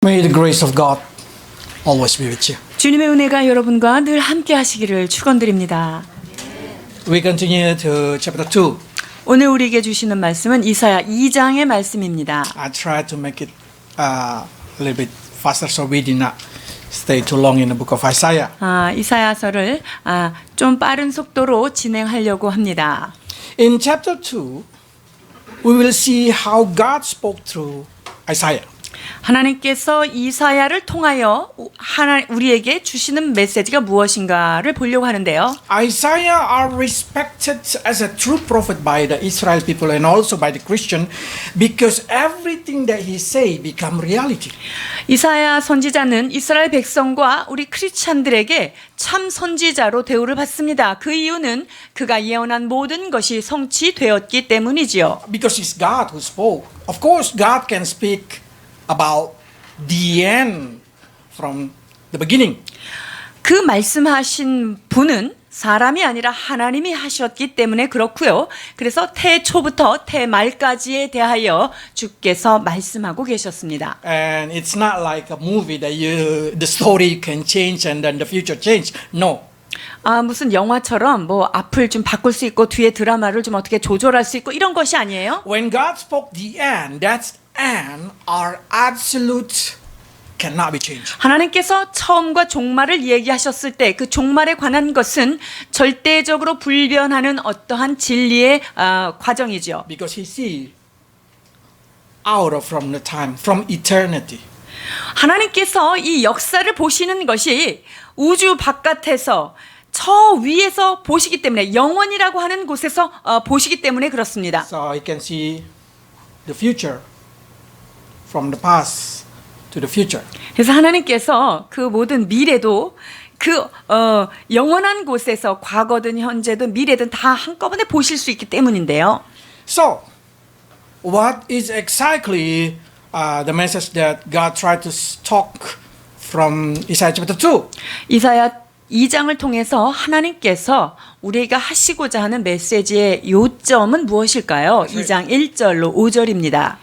May the grace of God always be with you. 주님의 은혜가 여러분과 늘 함께 하시기를 축원드립니다. We continue to chapter 2. 오늘 우리에게 주시는 말씀은 이사야 2장의 말씀입니다. I try to make it a little bit faster so we did not stay too long in the book of Isaiah. 이사야서를 좀 빠른 속도로 진행하려고 합니다. In chapter 2, we will see how God spoke through Isaiah. 하나님께서 이사야를 통하여 우리에게 주시는 메시지가 무엇인가를 보려고 하는데요. Isaiah are respected as a true prophet by the Israel people and also by the Christian because everything that he say become reality. 이사야 선지자는 이스라엘 백성과 우리 크리스찬들에게 참 선지자로 대우를 받습니다. 그 이유는 그가 예언한 모든 것이 성취되었기 때문이지요. Because it's God who spoke. Of course, God can speak about the end from the beginning. 그 말씀하신 분은 사람이 아니라 하나님이 하셨기 때문에 그렇고요. 그래서 태초부터 태말까지에 대하여 주께서 말씀하고 계셨습니다. And it's not like a movie that the story can change and then the future change. No. 무슨 영화처럼 뭐 앞을 좀 바꿀 수 있고 뒤에 드라마를 좀 어떻게 조절할 수 있고 이런 것이 아니에요. When God spoke the end, that's end are absolute cannot be changed. 하나님께서 처음과 종말을 얘기하셨을 때 그 종말에 관한 것은 절대적으로 불변하는 어떠한 진리의 과정이죠. Because he see out of from the time, from eternity. 하나님께서 이 역사를 보시는 것이 우주 바깥에서 저 위에서 보시기 때문에 영원이라고 하는 곳에서 보시기 때문에 그렇습니다. So he can see the future from the past to the future. 그래서 하나님께서 그 모든 미래도 그 영원한 곳에서 과거든 현재든 미래든 다 한꺼번에 보실 수 있기 때문인데요. So, what is exactly the message that God tried to talk from Isaiah chapter 2? 이사야 2장을 통해서 하나님께서 우리가 하시고자 하는 메시지의 요점은 무엇일까요? 2장 1절로 5절입니다.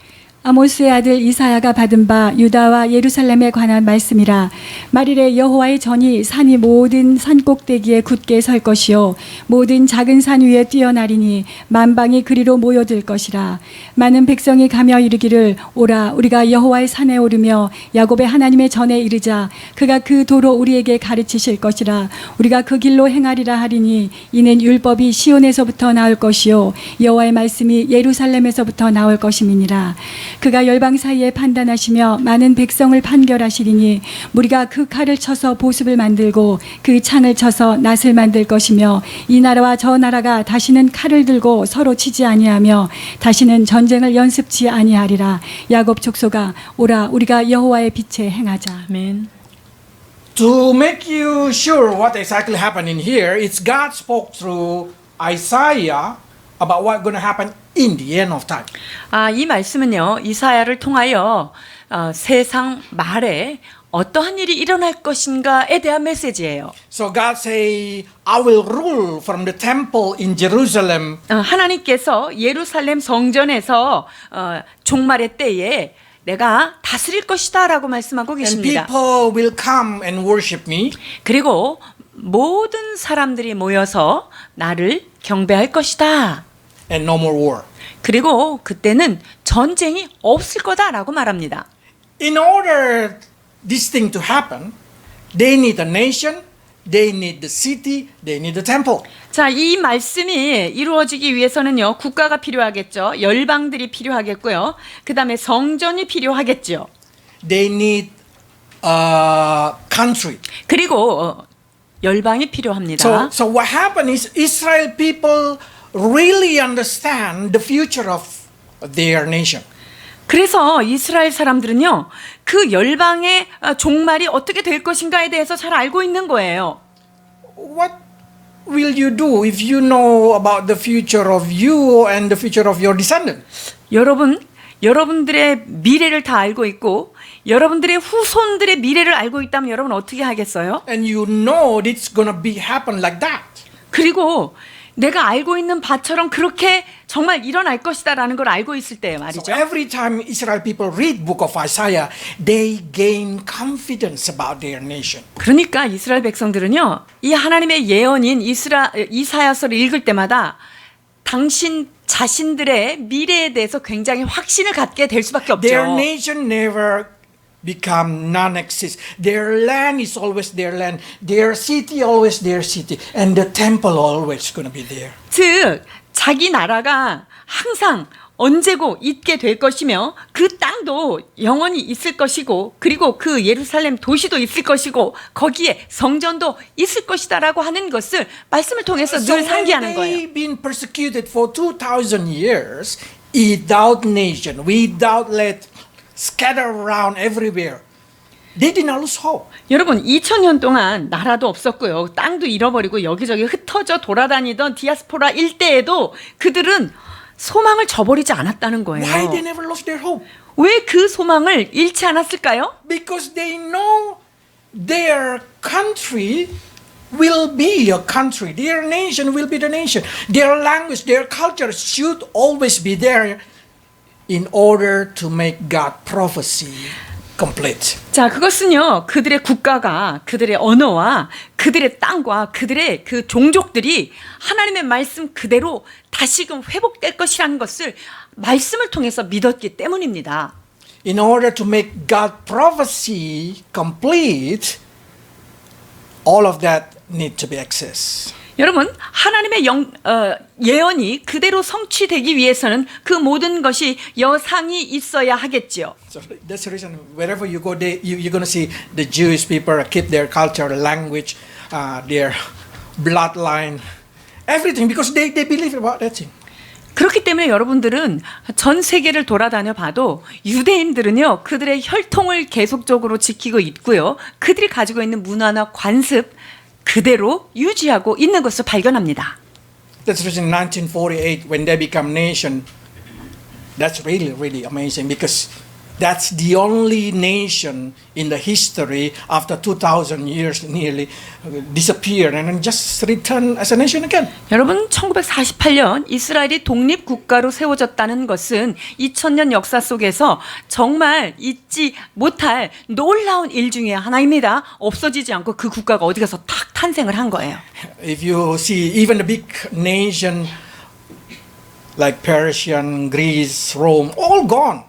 아모스의 아들 이사야가 받은 바 유다와 예루살렘에 관한 말씀이라. 말일에 여호와의 전이 산이 모든 산 꼭대기에 굳게 설 것이요 모든 작은 산 위에 뛰어나리니 만방이 그리로 모여들 것이라. 많은 백성이 가며 이르기를 오라 우리가 여호와의 산에 오르며 야곱의 하나님의 전에 이르자. 그가 그 도로 우리에게 가르치실 것이라. 우리가 그 길로 행하리라 하리니 이는 율법이 시온에서부터 나올 것이요 여호와의 말씀이 예루살렘에서부터 나올 것임이니라. 그가 열방 사이에 판단하시며 많은 백성을 판결하시리니 무리가 그 칼을 쳐서 보습을 만들고 그 창을 쳐서 낫을 만들 것이며 이 나라와 저 나라가 다시는 칼을 들고 서로 치지 아니하며 다시는 전쟁을 연습치 아니하리라. 야곱 족속아 오라 우리가 여호와의 빛에 행하자. 아멘. To make you sure what exactly happened in here, it's God spoke through Isaiah about what's going to happen in the end of time. 이 말씀은요. 이사야를 통하여 세상 말에 어떠한 일이 일어날 것인가에 대한 메시지예요. So God say, I will rule from the temple in Jerusalem. 하나님께서 예루살렘 성전에서 종말의 때에 내가 다스릴 것이다 라고 말씀하고 And 계십니다. people will come and worship me. 그리고 모든 사람들이 모여서 나를 경배할 것이다. And no more war. 그리고 그때는 전쟁이 없을 거다라고 말합니다. In order this thing to happen, they need a nation, they need the city, they need the temple. 자, 이 말씀이 이루어지기 위해서는요. 국가가 필요하겠죠. 열방들이 필요하겠고요. 그다음에 성전이 필요하겠죠. They need a country. 그리고 열방이 필요합니다. So what happened is Israel people really understand the future of their nation. 그래서 이스라엘 사람들은요. 그 열방의 종말이 어떻게 될 것인가에 대해서 잘 알고 있는 거예요. What will you do if you know about the future of you and the future of your descendants? 여러분들의 미래를 다 알고 있고 여러분들의 후손들의 미래를 알고 있다면 여러분 어떻게 하겠어요? And you know it's going to be happen like that. 그리고 내가 알고 있는 바처럼 그렇게 정말 일어날 것이다라는 걸 알고 있을 때 말이죠. So every time Israel people read book of Isaiah, they gain confidence about their nation. 그러니까 이스라엘 백성들은요, 이 하나님의 예언인 이사야서를 읽을 때마다 당신 자신들의 미래에 대해서 굉장히 확신을 갖게 될 수밖에 없죠. Their nation never become non-exist. Their land is always their land. Their city always their city. And the temple always going to be there. 즉 자기 나라가 항상 언제고 있게 될 것이며 그 땅도 영원히 있을 것이고 그리고 그 예루살렘 도시도 있을 것이고 거기에 성전도 있을 것이다라고 하는 것을 말씀을 통해서 So 늘 when 상기하는 거예요. they've been persecuted for 2,000 years, without nation, without let scatter around everywhere, they did not lose hope. 여러분 2000년 동안 나라도 없었고요. 땅도 잃어버리고 여기저기 흩어져 돌아다니던 디아스포라 일대에도 그들은 소망을 저버리지 않았다는 거예요. Why they never lost their hope? 왜 그 소망을 잃지 않았을까요? Because they know their country will be a country. Their nation will be the nation. Their language, their culture should always be there in order to make God prophecy complete. 자, 그것은요, 그들의 국가가, 그들의 언어와 그들의 땅과 그들의 그 종족들이 하나님의 말씀 그대로 다시금 회복될 것이라는 것을 말씀을 통해서 믿었기 때문입니다. In order to make God prophecy complete, all of that need to be accessed. 여러분, 하나님의 예언이 그대로 성취되기 위해서는 그 모든 것이 여상이 있어야 하겠지요. So that's the reason wherever you go, you're going to see the Jewish people keep their culture, language, their bloodline, everything because they believe about that thing. 그렇기 때문에 여러분들은 전 세계를 돌아다녀 봐도 유대인들은요, 그들의 혈통을 계속적으로 지키고 있고요. 그들이 가지고 있는 문화나 관습 그대로 유지하고 있는 것을 발견합니다. That's the reason 1948 when they become nation, that's really amazing because that's the only nation in the history after 2,000 years nearly disappeared and then just returned as a nation again. 여러분 1948년 이스라엘이 독립국가로 세워졌다는 것은 2000년 역사 속에서 정말 잊지 못할 놀라운 일 중에 하나입니다. 없어지지 않고 그 국가가 어디 가서 탁 탄생을 한 거예요. If you see even the big nation like Persian, Greece, Rome, all gone.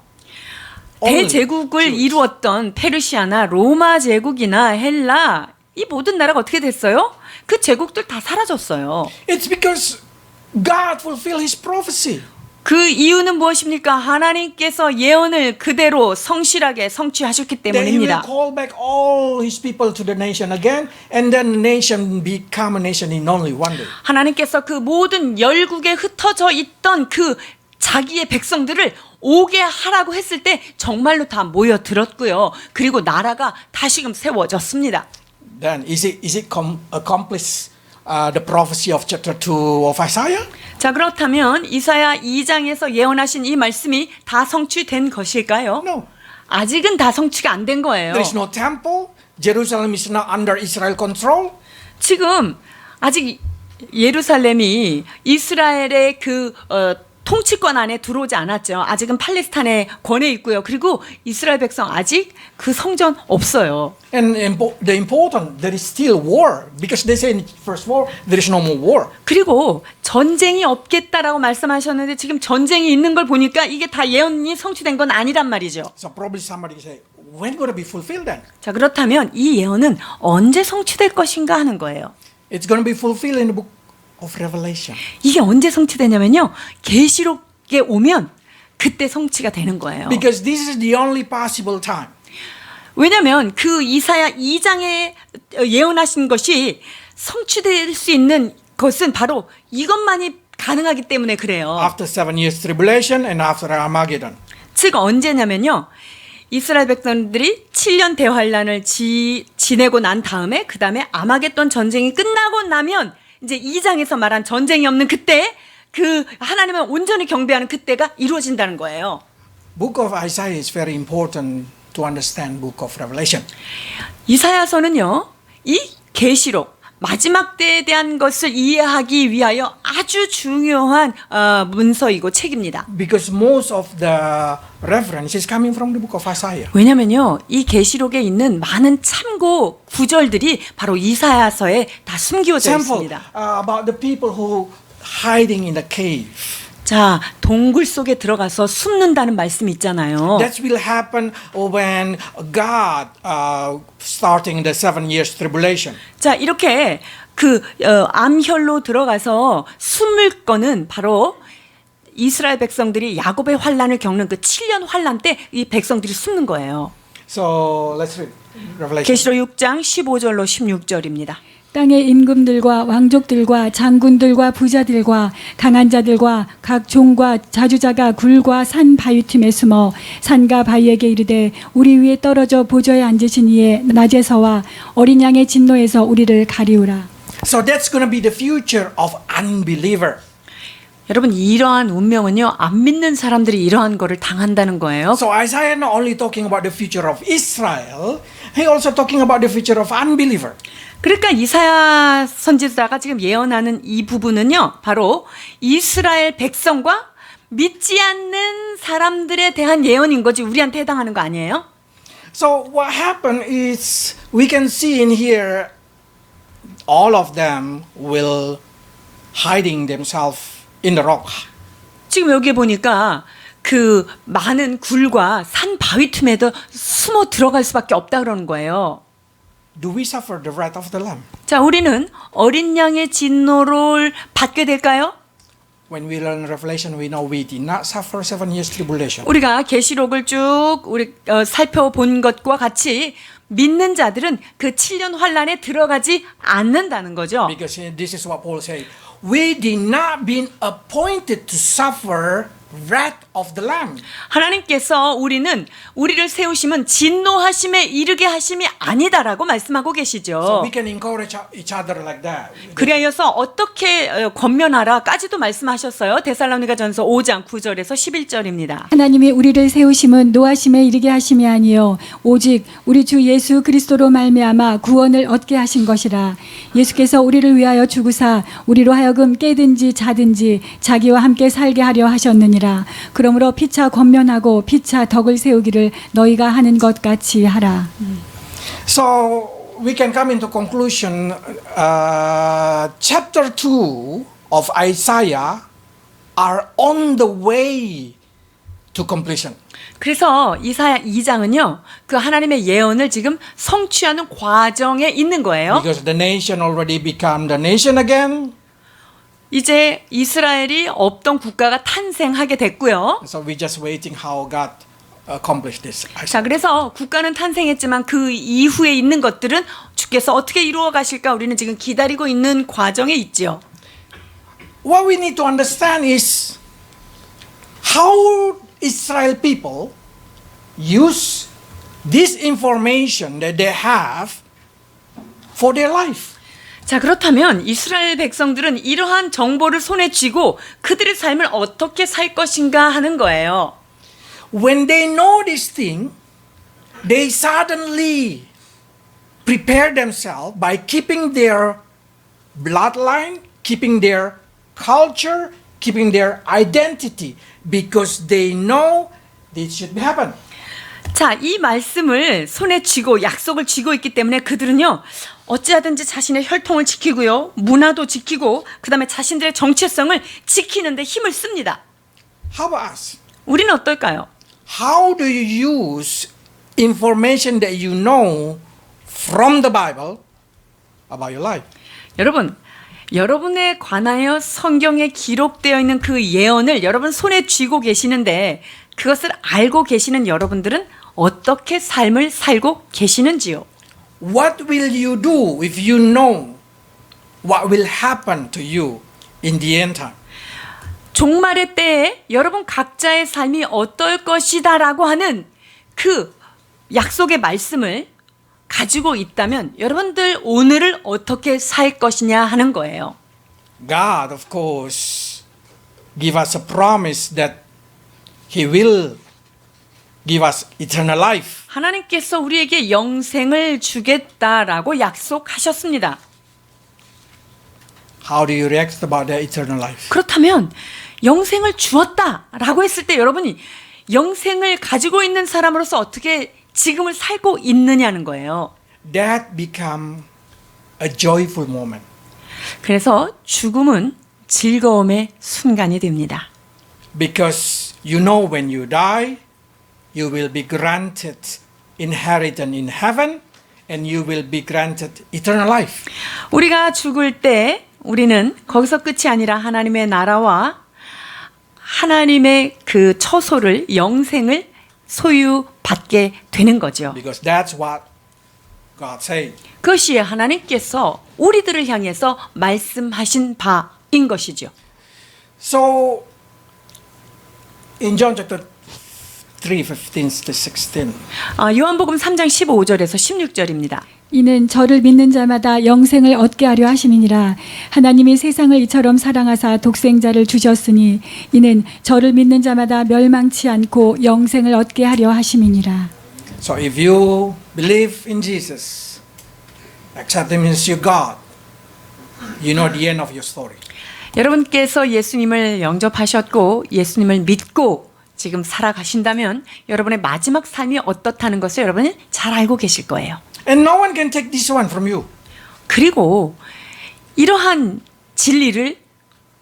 대제국을 이루었던 페르시아나 로마 제국이나 헬라 이 모든 나라가 어떻게 됐어요? 그 제국들 다 사라졌어요. It's because God fulfilled His prophecy. 그 이유는 무엇입니까? 하나님께서 예언을 그대로 성실하게 성취하셨기 Then He will 때문입니다. call back all His people to the nation again, and then the nation become a nation in only one day. 하나님께서 그 모든 열국에 흩어져 있던 그 자기의 백성들을 오게 하라고 했을 때 정말로 다 모여들었고요. 그리고 나라가 다시금 세워졌습니다. Then is it accomplish the prophecy of chapter 2 of Isaiah? 자, 그렇다면 이사야 2장에서 예언하신 이 말씀이 다 성취된 것일까요? No. 아직은 다 성취가 안 된 거예요. There is no temple. Jerusalem is not under Israel control. 지금 아직 예루살렘이 이스라엘의 그 통치권 안에 들어오지 않았죠. 아직은 팔레스타인의 권에 있고요. 그리고 이스라엘 백성 아직 그 성전 없어요. And the important, there is still war because they say in first war there is no more war. 그리고 전쟁이 없겠다라고 말씀하셨는데 지금 전쟁이 있는 걸 보니까 이게 다 예언이 성취된 건 아니란 말이죠. So probably somebody say, when going to be fulfilled then? 자, 그렇다면 이 예언은 언제 성취될 것인가 하는 거예요. It's going to be fulfilled in the book of Revelation. 이게 언제 성취되냐면요. 계시록에 오면 그때 성취가 되는 거예요. Because this is the only possible time. 왜냐하면 그 이사야 2장에 예언하신 것이 성취될 수 있는 것은 바로 이것만이 가능하기 때문에 그래요. After 7 years tribulation and after Armageddon. 즉 언제냐면요. 이스라엘 백성들이 7년 대환란을 지내고 난 다음에 그 다음에 아마겟돈 전쟁이 끝나고 나면 이제 2장에서 말한 전쟁이 없는 그때 그 하나님을 온전히 경배하는 그때가 이루어진다는 거예요. Book of Isaiah is very important to understand book of Revelation. 이사야서는요. 이 계시록 마지막 때에 대한 것을 이해하기 위하여 아주 중요한 문서이고 책입니다. Because most of the reference is coming from the book of Isaiah. 왜냐면요, 이 계시록에 있는 많은 참고 구절들이 바로 이사야서에 다 숨겨져 Example 있습니다. about the people who hiding in the cave. 자, 동굴 속에 들어가서 숨는다는 말씀 있잖아요. That will happen when God starting the 7 years tribulation. 자, 이렇게 암혈로 들어가서 숨을 거는 바로 이스라엘 백성들이 야곱의 환란을 겪는 그 7년 환란 때 이 백성들이 숨는 거예요. So let's read Revelation. 계시록 6장 15절로 16절입니다. 땅의 임금들과 왕족들과 장군들과 부자들과 강한 자들과 각 종과 자주자가 굴과 산 바위 틈에 숨어 산과 바위에게 이르되 우리 위에 떨어져 보좌에 앉으신 이의 낮에서와 어린 양의 진노에서 우리를 가리우라. So that's going to be the future of unbeliever. 여러분, 이러한 운명은요, 안 믿는 사람들이 이러한 거를 당한다는 거예요. So Isaiah not only talking about the future of Israel, he also talking about the future of unbeliever. 그러니까 이사야 선지자가 지금 예언하는 이 부분은요, 바로 이스라엘 백성과 믿지 않는 사람들에 대한 예언인 거지 우리한테 해당하는 거 아니에요? So what happened is we can see in here all of them will hiding themselves in the rock. 지금 여기에 보니까 그 많은 굴과 산 바위 틈에도 숨어 들어갈 수밖에 없다 그러는 거예요. Do we suffer the wrath of the Lamb? 자, 우리는 어린 양의 진노를 받게 될까요? When we learn Revelation, we know we did not suffer 7 years tribulation. 우리가 계시록을 쭉 살펴본 것과 같이 믿는 자들은 그 7년 환란에 들어가지 않는다는 거죠. Because this is what Paul said. We did not been appointed to suffer wrath of the Lamb. 하나님께서 우리를 세우심은 진노하심에 이르게 하심이 아니다라고 말씀하고 So 계시죠. we can encourage each other like that. 그리하여서 어떻게 권면하라까지도 말씀하셨어요. 데살로니가전서 5장 9절에서 11절입니다. 하나님이 우리를 세우심은 노하심에 이르게 하심이 아니요 오직 우리 주 예수 그리스도로 말미암아 구원을 얻게 하신 것이라. 예수께서 우리를 위하여 죽으사 우리로 하여금 깨든지 자든지 자기와 함께 살게 하려 하셨느니라. 그러므로 피차 권면하고 피차 덕을 세우기를 너희가 하는 것 같이 하라. So we can come into conclusion. Chapter 2 of Isaiah are on the way to completion. 그래서 이사야 2장은요. 그 하나님의 예언을 지금 성취하는 과정에 있는 거예요. Because the nation already become the nation again. 이제 이스라엘이 없던 국가가 탄생하게 됐고요. So we're just waiting how God accomplished this. 자, 그래서 국가는 탄생했지만 그 이후에 있는 것들은 주께서 어떻게 이루어 가실까 우리는 지금 기다리고 있는 과정에 있죠. What we need to understand is how Israel people use this information that they have for their life. 자, 그렇다면 이스라엘 백성들은 이러한 정보를 손에 쥐고 그들의 삶을 어떻게 살 것인가 하는 거예요. When they know this thing, they suddenly prepare themselves by keeping their bloodline, keeping their culture, keeping their identity, because they know this should happen. 자, 이 말씀을 손에 쥐고 약속을 쥐고 있기 때문에 그들은요, 어찌하든지 자신의 혈통을 지키고요, 문화도 지키고, 그 다음에 자신들의 정체성을 지키는데 힘을 씁니다. How about us? 우리는 어떨까요? How do you use information that you know from the Bible about your life? 여러분, 여러분에 관하여 성경에 기록되어 있는 그 예언을 여러분 손에 쥐고 계시는데 그것을 알고 계시는 여러분들은 어떻게 삶을 살고 계시는지요? What will you do if you know what will happen to you in the end time? 종말의 때에 여러분 각자의 삶이 어떨 것이다라고 하는 그 약속의 말씀을 가지고 있다면 여러분들 오늘을 어떻게 살 것이냐 하는 거예요. God, of course, give us a promise that He will give us eternal life. 하나님께서 우리에게 영생을 주겠다라고 약속하셨습니다. how do you react about the eternal life? 그렇다면 영생을 주었다라고 했을 때 여러분이 영생을 가지고 있는 사람으로서 어떻게 지금을 살고 있느냐는 거예요. That become a joyful moment. 그래서 죽음은 즐거움의 순간이 됩니다. Because you know when you die, you will be granted inheritance in heaven and you will be granted eternal life. 우리가 죽을 때 우리는 거기서 끝이 아니라 하나님의 나라와 하나님의 그 처소를 영생을 소유받게 되는 거죠. Because that's what God said. 그것이 하나님께서 우리들을 향해서 말씀하신 바인 것이죠. So in John chapter 3, 15 to 16. 요한복음 3장 15절에서 16절입니다. 이는 저를 믿는 자마다 영생을 얻게 하려 하심이니라. 하나님이 세상을 이처럼 사랑하사 독생자를 주셨으니 이는 저를 믿는 자마다 멸망치 않고 영생을 얻게 하려 하심이니라. So if you believe in Jesus, accept him as your God, you know the end of your story. 여러분께서 예수님을 영접하셨고 예수님을 믿고 지금 살아가신다면 여러분의 마지막 삶이 어떻다는 것을 여러분은 잘 알고 계실 거예요. And no one can take this one from you. 그리고 이러한 진리를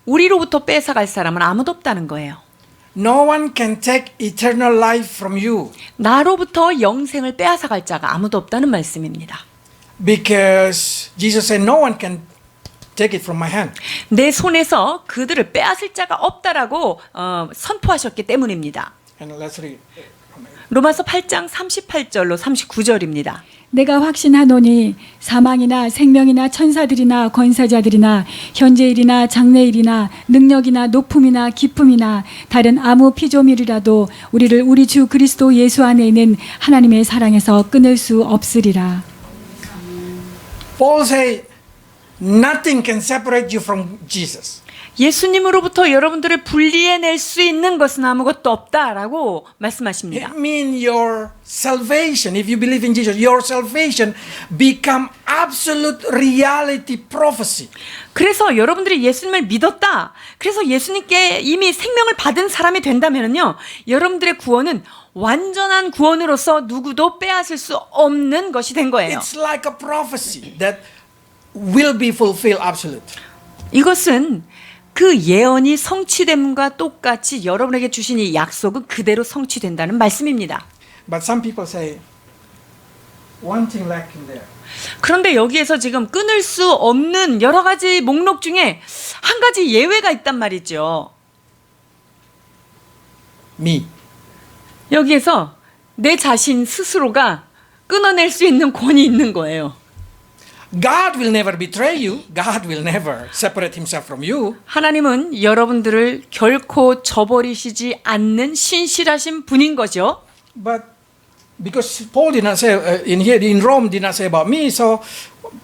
우리로부터 뺏어갈 사람은 아무도 없다는 거예요. No one can take eternal life from you. 나로부터 영생을 빼앗아갈 자가 아무도 없다는 말씀입니다. Because Jesus said no one can take it from my hand. 내 손에서 그들을 빼앗을 자가 없다라고 선포하셨기 때문입니다. And let's read. 로마서 8장 38절로 39절입니다. 내가 확신하노니 사망이나 생명이나 천사들이나 권세자들이나 현재일이나 장래일이나 능력이나 높음이나 깊음이나 다른 아무 피조물이라도 우리를 우리 주 그리스도 예수 안에 있는 하나님의 사랑에서 끊을 수 없으리라. Paul said nothing can separate you from Jesus. 예수님으로부터 여러분들을 분리해낼 수 있는 것은 아무것도 없다라고 말씀하십니다. It means your salvation, if you believe in Jesus, your salvation become absolute reality prophecy. 그래서 여러분들이 예수님을 믿었다. 그래서 예수님께 이미 생명을 받은 사람이 된다면요, 여러분들의 구원은 완전한 구원으로서 누구도 빼앗을 수 없는 것이 된 거예요. It's like a prophecy that will be fulfilled absolute. 이것은 그 예언이 성취됨과 똑같이 여러분에게 주신 이 약속은 그대로 성취된다는 말씀입니다. But some people say one thing lacking there. 그런데 여기에서 지금 끊을 수 없는 여러 가지 목록 중에 한 가지 예외가 있단 말이죠. Me. 여기에서 내 자신 스스로가 끊어낼 수 있는 권이 있는 거예요. God will never betray you. God will never separate himself from you. 하나님은 여러분들을 결코 저버리시지 않는 신실하신 분인 거죠. But because Paul did not say in here in Rome did not say about me, so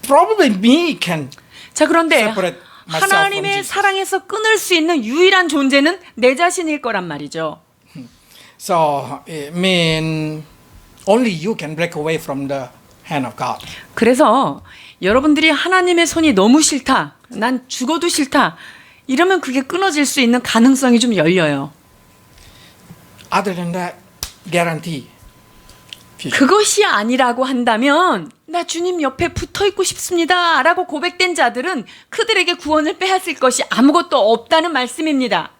probably me can 자, 그런데 separate myself from 하나님의 Jesus. 사랑에서 끊을 수 있는 유일한 존재는 내 자신일 거란 말이죠. So it mean only you can break away from the hand of God. 그래서 여러분들이 하나님의 손이 너무 싫다, 난 죽어도 싫다, 이러면 그게 끊어질 수 있는 가능성이 좀 열려요. Other than that, guarantee. future. 그것이 아니라고 한다면 나 주님 옆에 붙어 있고 싶습니다 라고 고백된 자들은 그들에게 구원을 빼앗을 것이 아무것도 없다는 말씀입니다.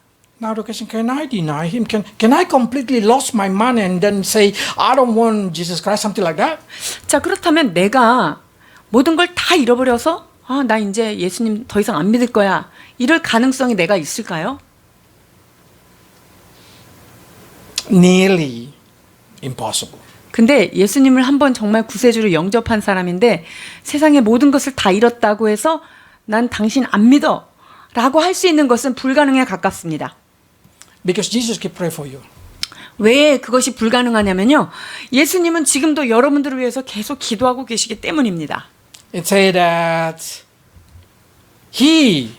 Now the question, can I deny him? Can I completely lost my mind and then say, I don't want Jesus Christ, something like that? 자, 그렇다면 내가 모든 걸 다 잃어버려서 나 이제 예수님 더 이상 안 믿을 거야, 이럴 가능성이 내가 있을까요? Nearly impossible. 근데 예수님을 한번 정말 구세주로 영접한 사람인데 세상의 모든 것을 다 잃었다고 해서 난 당신 안 믿어 라고 할 수 있는 것은 불가능에 가깝습니다. Because Jesus can pray for you. 왜 그것이 불가능하냐면요, 예수님은 지금도 여러분들을 위해서 계속 기도하고 계시기 때문입니다. It say that he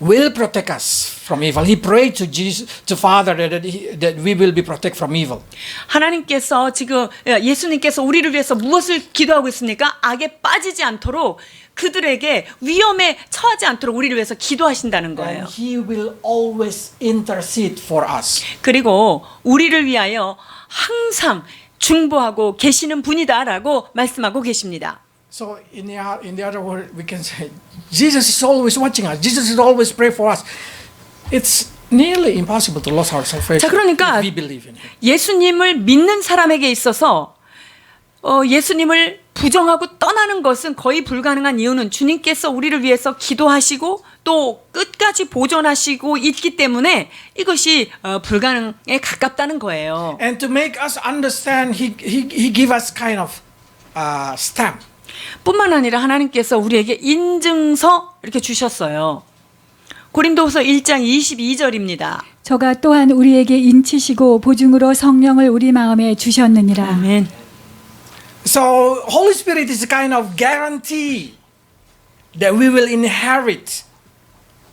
will protect us from evil. He prayed to Jesus, to Father, that we will be protected from evil. 하나님께서 지금 예수님께서 우리를 위해서 무엇을 기도하고 있습니까? 악에 빠지지 않도록 그들에게 위험에 처하지 않도록 우리를 위해서 기도하신다는 거예요. And He will always intercede for us. 그리고 우리를 위하여 항상 중보하고 계시는 분이다라고 말씀하고 계십니다. So in the other word, we can say, Jesus is always watching us. Jesus is always praying for us. It's nearly impossible to lose our salvation 자, 그러니까 if we believe in Him. 예수님을 믿는 사람에게 있어서 예수님을 부정하고 떠나는 것은 거의 불가능한 이유는 주님께서 우리를 위해서 기도하시고 또 끝까지 보존하시고 있기 때문에 이것이 불가능에 가깝다는 거예요. And to make us understand, He give us kind of stamp. 뿐만 아니라 하나님께서 우리에게 인증서 이렇게 주셨어요. 고린도후서 1장 22절입니다. 저가 또한 우리에게 인치시고 보증으로 성령을 우리 마음에 주셨느니라. 아멘. So Holy Spirit is a kind of guarantee that we will inherit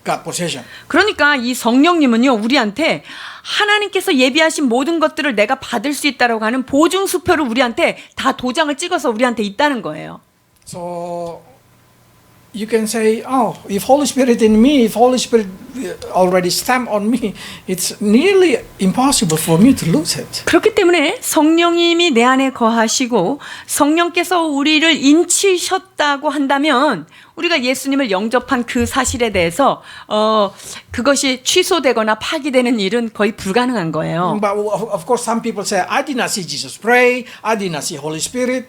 God possession. 그러니까 이 성령님은요 우리한테 하나님께서 예비하신 모든 것들을 내가 받을 수 있다라고 하는 보증 수표를 우리한테 다 도장을 찍어서 우리한테 있다는 거예요. So you can say, oh, if Holy Spirit in me, if Holy Spirit already stamped on me, it's nearly impossible for me to lose it. 그렇기 때문에 성령님이 내 안에 거하시고 성령께서 우리를 인치셨다고 한다면 우리가 예수님을 영접한 그 사실에 대해서 그것이 취소되거나 파기되는 일은 거의 불가능한 거예요. But of course, some people say, I did not see Jesus pray, I did not see Holy Spirit.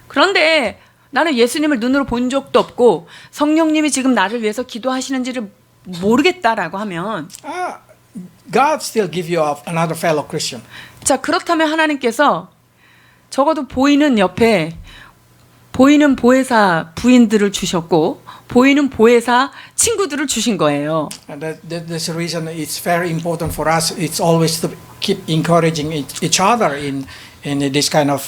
그런데 나는 예수님을 눈으로 본 적도 없고 성령님이 지금 나를 위해서 기도하시는지를 모르겠다라고 하면 God still give you another fellow Christian. 자 그렇다면 하나님께서 적어도 보이는 옆에 보이는 보혜사 부인들을 주셨고 보이는 보혜사 친구들을 주신 거예요. And that's the reason it's very important for us. It's always to keep encouraging each other in this kind of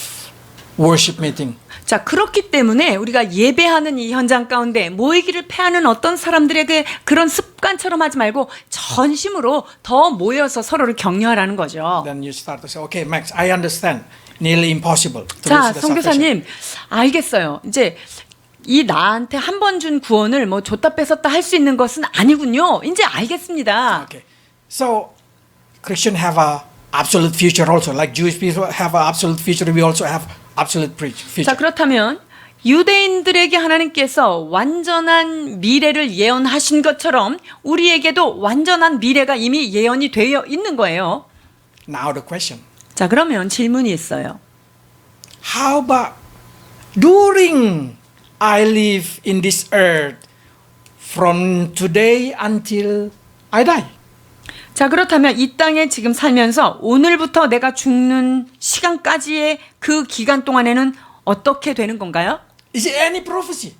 worship meeting. 자 그렇기 때문에 우리가 예배하는 이 현장 가운데 모이기를 패하는 어떤 사람들에게 그런 습관처럼 하지 말고 전심으로 더 모여서 서로를 격려하라는 거죠. Then you start to say, okay, Max, I understand. Nearly impossible to 자, lose the salvation. 선교사님 알겠어요. 이제 이 나한테 한 번 준 구원을 뭐 줬다 뺏었다 할 수 있는 것은 아니군요. 이제 알겠습니다. Okay, so Christian have a absolute future also. Like Jewish people have a absolute future, we also have absolute future. 자, 그렇다면 유대인들에게 하나님께서 완전한 미래를 예언하신 것처럼 우리에게도 완전한 미래가 이미 예언이 되어 있는 거예요. Now the question. 자, 그러면 질문이 있어요. How about during I live in this earth from today until I die? 자, 그렇다면 이 땅에 지금 살면서 오늘부터 내가 죽는 시간까지의 그 기간 동안에는 어떻게 되는 건가요? Is it any prophecy?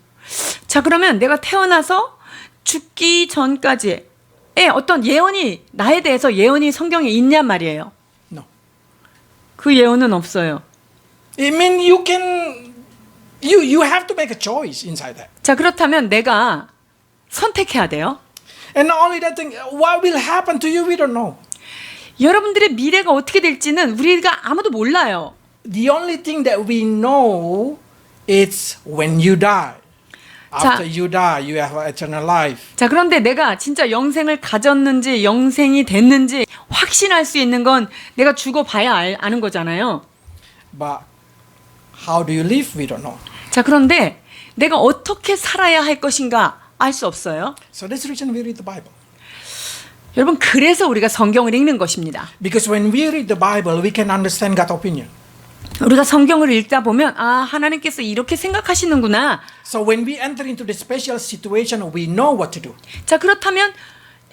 자, 그러면 내가 태어나서 죽기 전까지의 어떤 예언이 나에 대해서 예언이 성경에 있냔 말이에요. No. 그 예언은 없어요. It means you have to make a choice inside that. 자, 그렇다면 내가 선택해야 돼요. And not only that thing, what will happen to you, we don't know. 여러분들의 미래가 어떻게 될지는 우리가 아무도 몰라요. The only thing that we know is when you die. After you die, you have eternal life. 자, 그런데 내가 진짜 영생을 가졌는지 영생이 됐는지 확신할 수 있는 건 내가 죽어봐야 아는 거잖아요. But how do you live? We don't know. 자, 그런데 내가 어떻게 살아야 할 것인가 알 수 없어요. So that's the reason we read the Bible. 여러분, 그래서 우리가 성경을 읽는 것입니다. Because when we read the Bible, we can understand God's opinion. 우리가 성경을 읽다 보면 하나님께서 이렇게 생각하시는구나. So when we enter into the special situation, we know what to do. 자, 그렇다면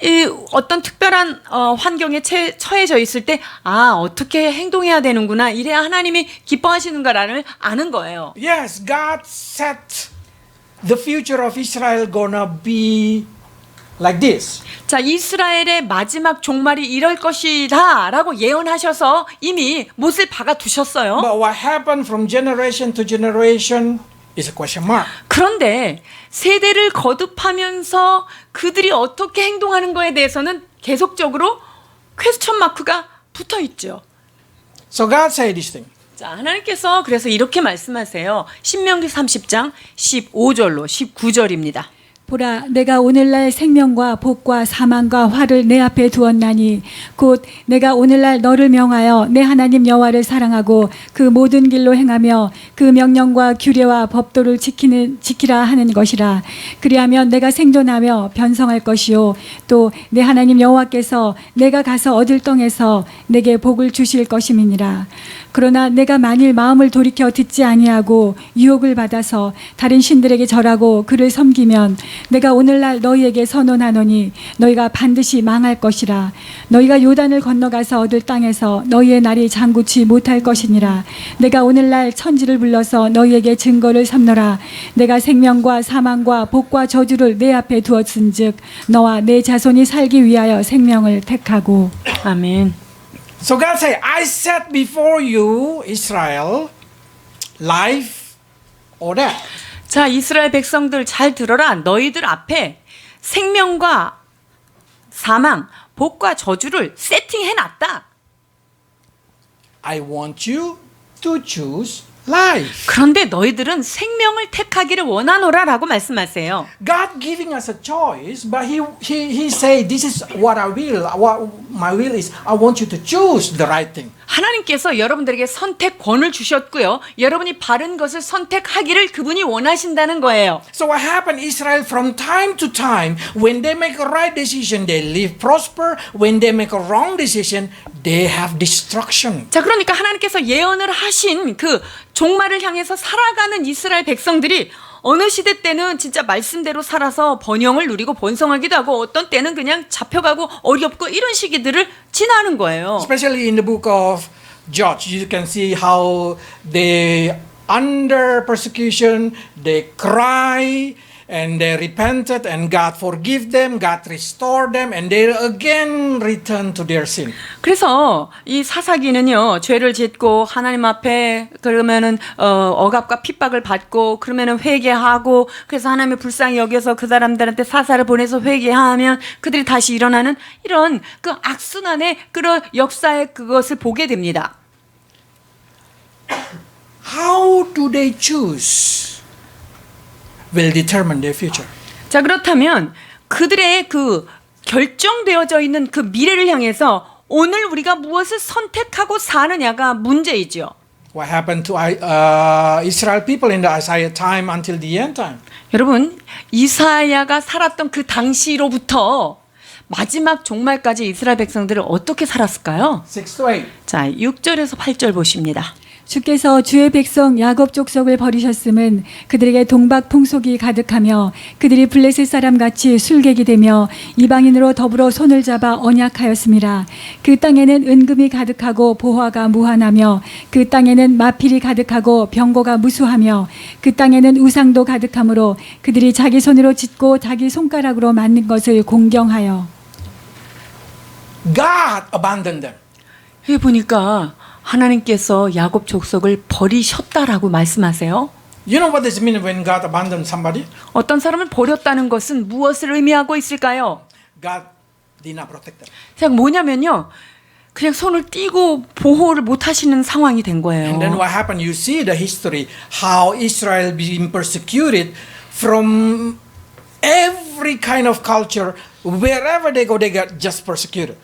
이 어떤 특별한 환경에 처해져 있을 때 어떻게 행동해야 되는구나. 이래야 하나님이 기뻐하시는가를 아는 거예요. Yes, God said the future of Israel gonna be like this. 자, 이스라엘의 마지막 종말이 이럴 것이다 라고 예언하셔서 이미 못을 박아 두셨어요. But what happened from generation to generation, is a question mark. 그런데 세대를 거듭하면서 그들이 어떻게 행동하는 거에 대해서는 계속적으로 퀘스천 마크가 붙어 있죠. So God said this thing. 자, 하나님께서 그래서 이렇게 말씀하세요. 신명기 30장 15절로 19절입니다. 보라, 내가 오늘날 생명과 복과 사망과 화를 내 앞에 두었나니 곧 내가 오늘날 너를 명하여 내 하나님 여호와를 사랑하고 그 모든 길로 행하며 그 명령과 규례와 법도를 지키라 하는 것이라. 그리하면 내가 생존하며 변성할 것이요 또 내 하나님 여호와께서 내가 가서 얻을 땅에서 내게 복을 주실 것임이니라. 그러나 내가 만일 마음을 돌이켜 듣지 아니하고 유혹을 받아서 다른 신들에게 절하고 그를 섬기면 내가 오늘날 너희에게 선언하노니 너희가 반드시 망할 것이라. 너희가 요단을 건너가서 얻을 땅에서 너희의 날이 장구치 못할 것이니라. 내가 오늘날 천지를 불러서 너희에게 증거를 삼노라. 내가 생명과 사망과 복과 저주를 내 앞에 두었은즉 너와 내 자손이 살기 위하여 생명을 택하고. 아멘. So God said, I set before you, Israel, life or death. 자, 이스라엘 백성들 잘 들어라. 너희들 앞에 생명과 사망, 복과 저주를 세팅해 놨다. I want you to choose life. 그런데 너희들은 생명을 택하기를 원하노라라고 말씀하세요. God giving us a choice, but He say, this is what I will. What my will is, I want you to choose the right thing. 하나님께서 여러분들에게 선택권을 주셨고요. 여러분이 바른 것을 선택하기를 그분이 원하신다는 거예요. So what happened, Israel, from time to time, when they make a right decision, they live prosper. When they make a wrong decision, they have destruction. 자, 그러니까 하나님께서 예언을 하신 그 종말을 향해서 살아가는 이스라엘 백성들이 어느 시대 때는 진짜 말씀대로 살아서 번영을 누리고 번성하기도 하고 어떤 때는 그냥 잡혀가고 어렵고 이런 시기들을 지나는 거예요. Especially in the book of Judge, you can see how they under persecution, they cry and they repented and God forgive them, God restore them and they again return to their sin. 그래서 이 사사기는요, 죄를 짓고 하나님 앞에 그러면은 억압과 핍박을 받고 그러면은 회개하고 그래서 하나님의 불쌍히 여겨서 그 사람들한테 사사를 보내서 회개하면 그들이 다시 일어나는 이런 그 악순환의 그런 역사의 그것을 보게 됩니다. How do they choose? Will determine their future. 자, 그렇다면 그들의 그 결정되어져 있는 그 미래를 향해서 오늘 우리가 무엇을 선택하고 사느냐가 문제이죠. What happened to Israel people in the Isaiah time until the end time? 여러분, 이사야가 살았던 그 당시로부터 마지막 종말까지 이스라엘 백성들을 어떻게 살았을까요? 6 to 8. 자, 6절에서 8절 보십니다. 주께서 주의 백성 야곱 족속을 버리셨음은 그들에게 동박 풍속이 가득하며 그들이 블레셋 사람같이 술객이 되며 이방인으로 더불어 손을 잡아 언약하였음이라. 그 땅에는 은금이 가득하고 보화가 무한하며 그 땅에는 마필이 가득하고 병거가 무수하며 그 땅에는 우상도 가득하므로 그들이 자기 손으로 짓고 자기 손가락으로 만든 것을 공경하여. God abandoned them. 여기 보니까 하나님께서 야곱 족속을 버리셨다라고 말씀하세요. You know what this means when God abandoned somebody? 어떤 사람을 버렸다는 것은 무엇을 의미하고 있을까요? God did not protect them. 자, 뭐냐면요, 그냥 손을 띄고 보호를 못 하시는 상황이 된 거예요. And then what happened? You see the history, how Israel being persecuted from every kind of culture. Wherever they go, they get just persecuted.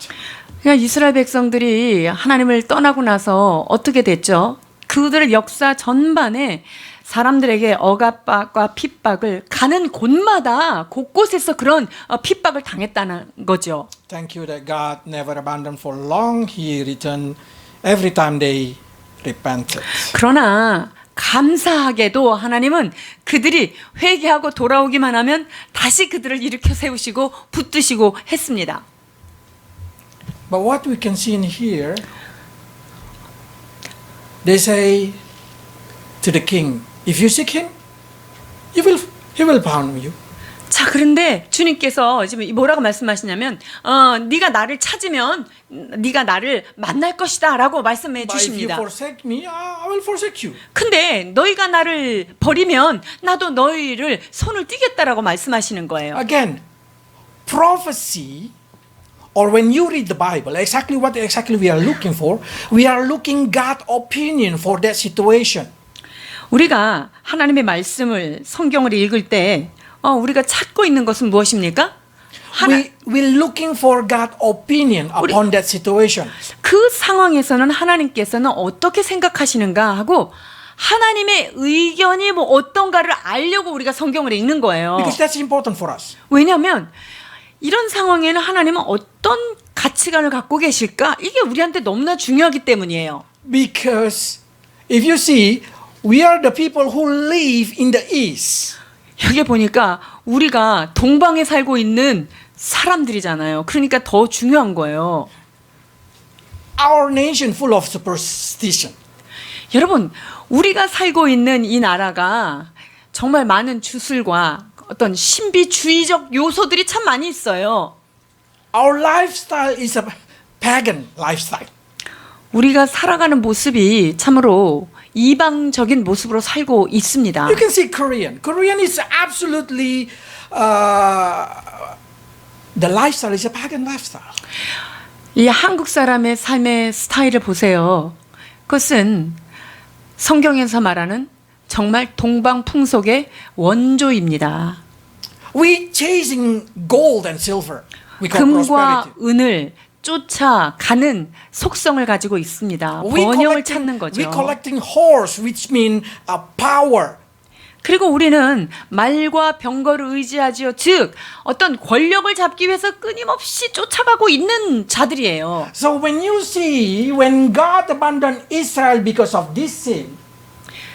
그러니까 이스라엘 백성들이 하나님을 떠나고 나서 어떻게 됐죠? 그들의 역사 전반에 사람들에게 억압과 핍박을 가는 곳마다 곳곳에서 그런 핍박을 당했다는 거죠. Thank you that God never abandoned for long. He returned every time they repented. 그러나 감사하게도 하나님은 그들이 회개하고 돌아오기만 하면 다시 그들을 일으켜 세우시고 붙드시고 했습니다. But what we can see in here, they say to the king, if you seek him, he will found you. 자, 그런데 주님께서 지금 뭐라고 말씀하시냐면 네가 나를 찾으면 네가 나를 만날 것이다라고 말씀해 But if you 주십니다. forsake me, I will forsake you. 근데 너희가 나를 버리면 나도 너희를 손을 띄겠다라고 말씀하시는 거예요. Again, prophecy, or when you read the Bible, exactly what exactly we are looking for, we are looking God opinion for that situation. 우리가 하나님의 말씀을 성경을 읽을 때 우리가 찾고 있는 것은 무엇입니까? We're looking for God opinion upon that situation. 그 상황에서는 하나님께서는 어떻게 생각하시는가 하고 하나님의 의견이 뭐 어떤가를 알려고 우리가 성경을 읽는 거예요. Because that's important for us. 왜냐하면 이런 상황에는 하나님은 어떤 가치관을 갖고 계실까? 이게 우리한테 너무나 중요하기 때문이에요. Because if you see, we are the people who live in the east. 여기 보니까 우리가 동방에 살고 있는 사람들이잖아요. 그러니까 더 중요한 거예요. Our nation full of superstition. 여러분, 우리가 살고 있는 이 나라가 정말 많은 주술과 어떤 신비주의적 요소들이 참 많이 있어요. Our lifestyle is a pagan lifestyle. 우리가 살아가는 모습이 참으로 이방적인 모습으로 살고 있습니다. You can see Korean. Korean is absolutely the lifestyle is a pagan lifestyle. 이 한국 사람의 삶의 스타일을 보세요. 그것은 성경에서 말하는 정말 동방 풍속의 원조입니다. We chasing gold and silver. We call 금과 prosperity. 은을 쫓아가는 속성을 가지고 있습니다. 번영을 찾는 거죠. We collecting horse, which mean power. 그리고 우리는 말과 병거를 의지하지요. 즉 어떤 권력을 잡기 위해서 끊임없이 쫓아가고 있는 자들이에요. So when you see when God abandoned Israel because of this sin,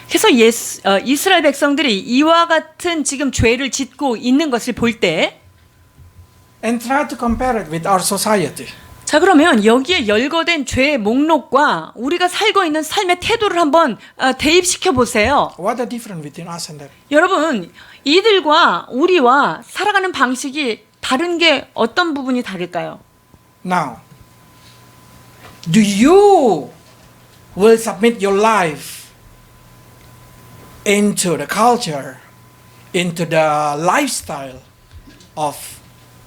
그래서 이스라엘 백성들이 이와 같은 지금 죄를 짓고 있는 것을 볼 때, and try to compare it with our society. 자, 그러면 여기에 열거된 죄의 목록과 우리가 살고 있는 삶의 태도를 한번 대입시켜 보세요. What the difference between us and them? 여러분, 이들과 우리와 살아가는 방식이 다른 게 어떤 부분이 다를까요? Now, do you will submit your life into the culture, into the lifestyle of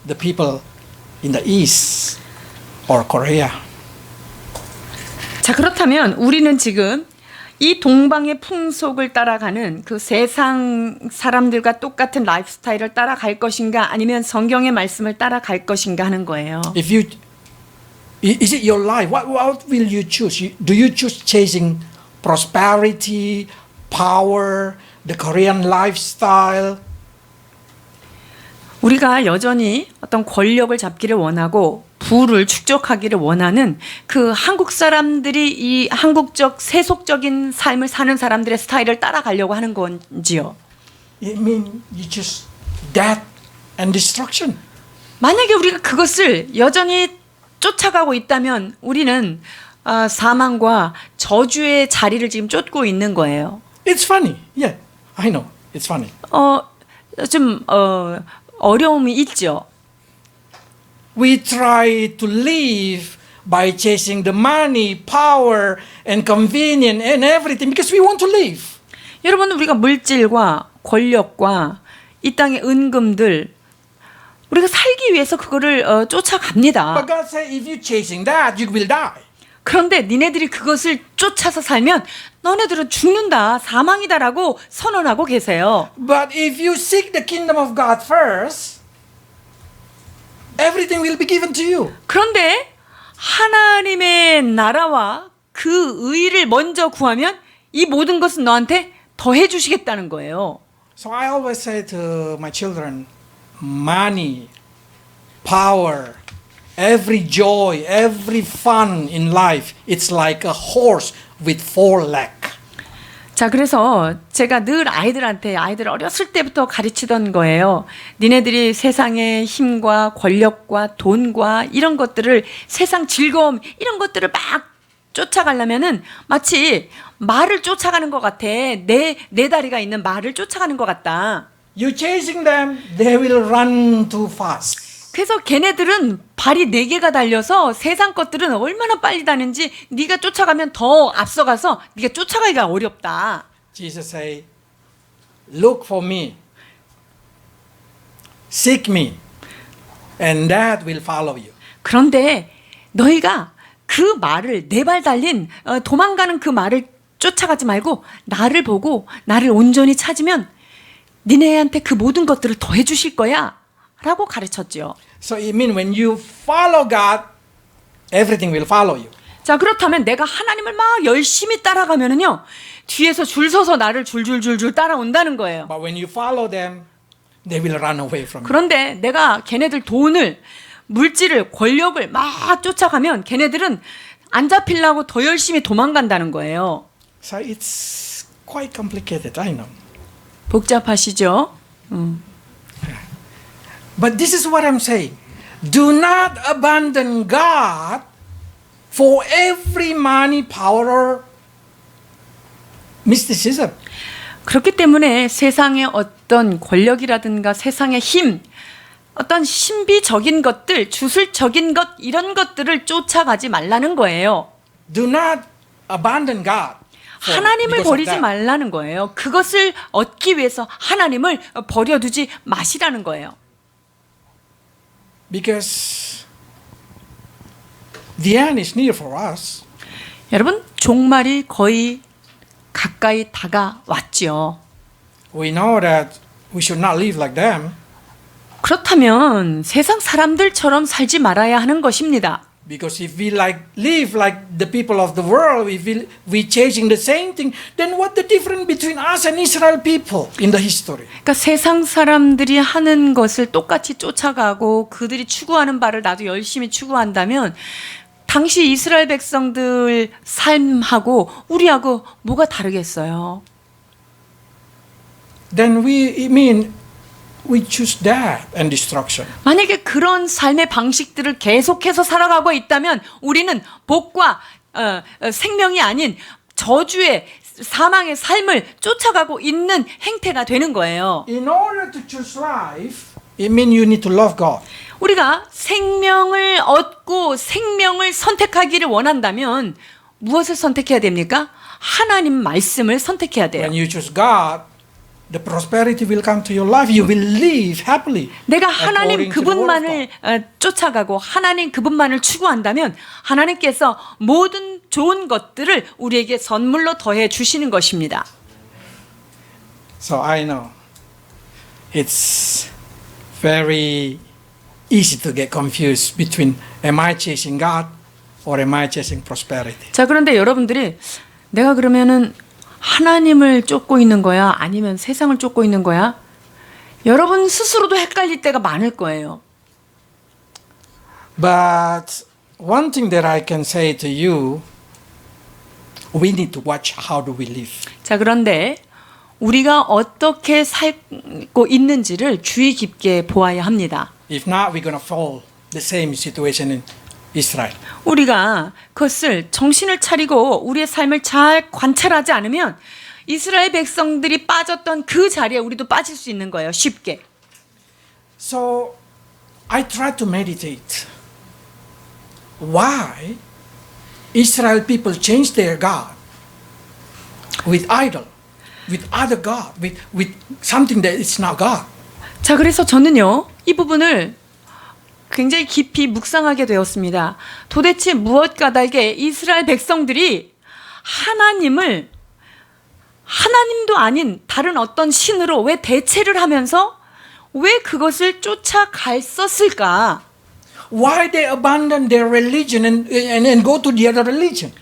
the people in the East or Korea? 자, 그렇다면 우리는 지금 이 동방의 풍속을 따라가는 그 세상 사람들과 똑같은 라이프 스타일을 따라갈 것인가 아니면 성경의 말씀을 따라갈 것인가 하는 거예요. If you, is it your life? What will you choose? Do you choose chasing prosperity, power, the Korean lifestyle? 우리가 여전히 어떤 권력을 잡기를 원하고 부를 축적하기를 원하는 그 한국 사람들이 이 한국적 세속적인 삶을 사는 사람들의 스타일을 따라가려고 하는 건지요. It means you choose death and destruction. 만약에 우리가 그것을 여전히 쫓아가고 있다면 우리는 사망과 저주의 자리를 지금 쫓고 있는 거예요. It's funny. Yeah, I know. It's funny. 좀 어려움이 있죠. We try to live by chasing the money, power, and convenience and everything because we want to live. 여러분, 우리가 물질과 권력과 이 땅의 은금들 우리가 살기 위해서 그거를 쫓아갑니다. But God said, if you chasing that, you will die. 그런데 니네들이 그것을 쫓아서 살면 너네들은 죽는다, 사망이다라고 선언하고 계세요. But if you seek the kingdom of God first, everything will be given to you. 그런데 하나님의 나라와 그 의를 먼저 구하면 이 모든 것은 너한테 더해 주시겠다는 거예요. So I always say to my children, money, power, every joy, every fun in life, it's like a horse with 4 legs. 자, 그래서 제가 늘 아이들 어렸을 때부터 가르치던 거예요. 니네들이 세상의 힘과 권력과 돈과 이런 것들을, 세상 즐거움 이런 것들을 막 쫓아가려면은 마치 말을 쫓아가는 것 같아. 네 다리가 있는 말을 쫓아가는 것 같다. You chasing them, they will run too fast. 그래서 걔네들은 발이 4개가 달려서 세상 것들은 얼마나 빨리 다는지 네가 쫓아가면 더 앞서가서 네가 쫓아가기가 어렵다. Jesus say, look for me, seek me, and that will follow you. 그런데 너희가 그 말을 4발 달린 도망가는 그 말을 쫓아가지 말고 나를 보고 나를 온전히 찾으면 니네한테 그 모든 것들을 더해 주실 거야 라고 가르쳤죠. So it means when you follow God, everything will follow you. 자, 그렇다면 내가 하나님을 막 열심히 따라가면은요 뒤에서 줄 서서 나를 줄줄줄줄 따라온다는 거예요. But when you follow them, they will run away from you. 그런데 내가 걔네들 돈을 물질을 권력을 막 쫓아가면 걔네들은 안 잡히려고 더 열심히 도망간다는 거예요. So it's quite complicated, I know. 복잡하시죠? But this is what I'm saying. Do not abandon God for every money, power, or mysticism. 그렇기 때문에 세상의 어떤 권력이라든가 세상의 힘, 어떤 신비적인 것들, 주술적인 것 이런 것들을 쫓아가지 말라는 거예요. Do not abandon God. 하나님을 버리지 말라는 거예요. 그것을 얻기 위해서 하나님을 버려두지 마시라는 거예요. Because the end is near for us. 여러분, 종말이 거의 가까이 다가왔지요. We know that we should not live like them. 그렇다면 세상 사람들처럼 살지 말아야 하는 것입니다. Because if we live like the people of the world, we chasing the same thing, then what the difference between us and Israel people in the history? 그러니까 세상 사람들이 하는 것을 똑같이 쫓아가고 그들이 추구하는 바를 나도 열심히 추구한다면 당시 이스라엘 백성들 삶하고 우리하고 뭐가 다르겠어요? Then we choose death and destruction. 만약에 그런 삶의 방식들을 계속해서 살아가고 있다면 우리는 복과 생명이 아닌 저주의 사망의 삶을 쫓아가고 있는 행태가 되는 거예요. In order to choose life, it means you need to love God. 우리가 생명을 얻고 생명을 선택하기를 원한다면 무엇을 선택해야 됩니까? 하나님 말씀을 선택해야 돼요. When you choose God, the prosperity will come to your life. You will live happily. 내가 하나님 according to the word of 그분만을 God. 쫓아가고 하나님 그분만을 추구한다면 하나님께서 모든 좋은 것들을 우리에게 선물로 더해 주시는 것입니다. So I know it's very easy to get confused between am I chasing God or am I chasing prosperity? 자, 그런데 여러분들이 내가 그러면은 하나님을 쫓고 있는 거야? 아니면 세상을 쫓고 있는 거야? 여러분 스스로도 헷갈릴 때가 많을 거예요. But one thing that I can say to you, we need to watch how do we live. 자, 그런데 우리가 어떻게 살고 있는지를 주의 깊게 보아야 합니다. If not, we're going to fall the same situation in Israel. 우리가 그것을 정신을 차리고 우리의 삶을 잘 관찰하지 않으면 이스라엘 백성들이 빠졌던 그 자리에 우리도 빠질 수 있는 거예요. 쉽게. So I try to meditate. Why Israel people change their God with idol, with other God, with something that is not God. 자, 그래서 저는요, 이 부분을 굉장히 깊이 묵상하게 되었습니다. 도대체 무엇 까닭에 이스라엘 백성들이 하나님도 아닌 다른 어떤 신으로 왜 대체를 하면서 왜 그것을 쫓아갔었을까? Why they abandon their religion and go to the other religion?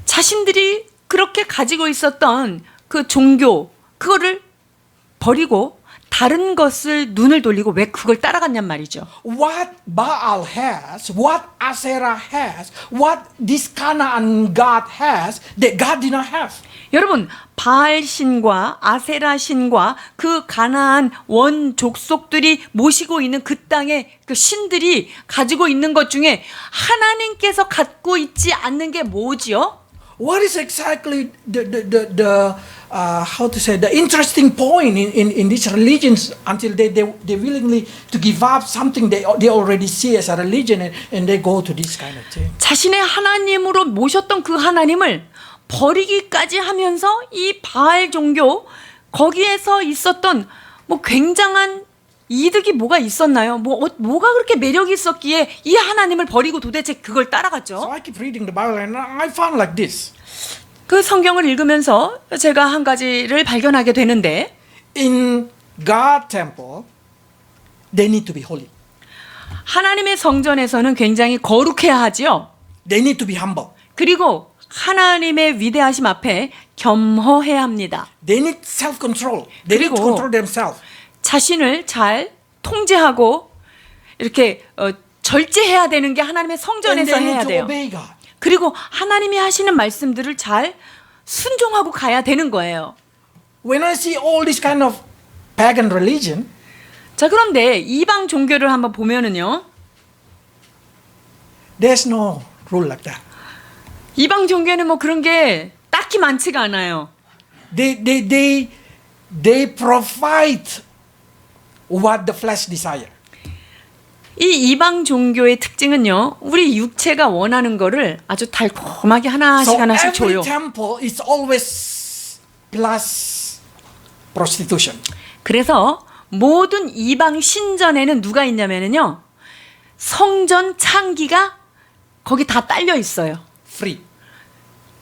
자신들이 그렇게 가지고 있었던 그 종교, 그거를 버리고 다른 것을 눈을 돌리고 왜 그걸 따라갔냔 말이죠. What Baal has, what Asherah has, what this Canaan God has, that God did not have. 여러분, 바알 신과 아세라 신과 그 가나안 원 족속들이 모시고 있는 그 땅의 그 신들이 가지고 있는 것 중에 하나님께서 갖고 있지 않는 게 뭐지요? What is exactly how to say, the interesting point in these religions until they willingly to give up something they already see as a religion and they go to this kind of thing. 자신의 하나님으로 모셨던 그 하나님을 버리기까지 하면서 이 바알 종교 거기에서 있었던 뭐 굉장한 이득이 뭐가 있었나요? 뭐가 그렇게 매력이 있었기에 이 하나님을 버리고 도대체 그걸 So 따라갔죠? I keep reading the Bible and I found like this. 그 성경을 읽으면서 제가 한 가지를 발견하게 되는데 In God temple, they need to be holy. 하나님의 성전에서는 굉장히 거룩해야 하지요. They need to be humble. 그리고 하나님의 위대하심 앞에 겸허해야 합니다. They need self-control. They need to 그리고 control themselves. 자신을 잘 통제하고 이렇게 절제해야 되는 게 하나님의 And 성전에서 they 해야 need to 돼요. obey God. 그리고 하나님이 하시는 말씀들을 잘 순종하고 가야 되는 거예요. When I see all this kind of pagan religion, 자, 그런데 이방 종교를 한번 보면은요. there's no rule like that. 이방 종교에는 뭐 그런 게 딱히 많지가 않아요. They provide what the flesh desire. 이 이방 종교의 특징은요. 우리 육체가 원하는 거를 아주 달콤하게 하나씩 So 하나씩 every 줘요. temple is always plus prostitution. 그래서 모든 이방 신전에는 누가 있냐면요. 성전 창기가 거기 다 딸려 있어요. Free.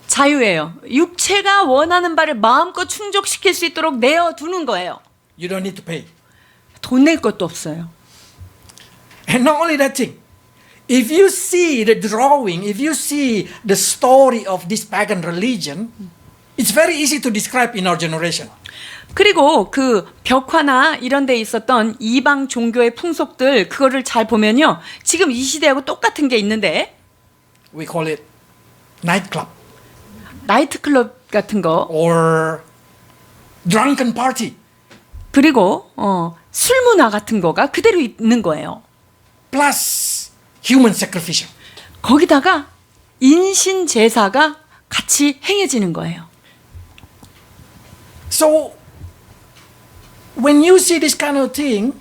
자유예요. 육체가 원하는 바를 마음껏 충족시킬 수 있도록 내어두는 거예요. You don't need to pay. 돈 낼 것도 없어요. And not only that thing. If you see the drawing, if you see the story of this pagan religion, it's very easy to describe in our generation. 그리고 그 벽화나 이런 데 있었던 이방 종교의 풍속들 그거를 잘 보면요. 지금 이 시대하고 똑같은 게 있는데 We call it nightclub 나이트클럽 같은 거 or drunken party. 그리고 술 문화 같은 거가 그대로 있는 거예요. Plus human sacrificial. 거기다가 인신 제사가 같이 행해지는 거예요. So when you see this kind of thing,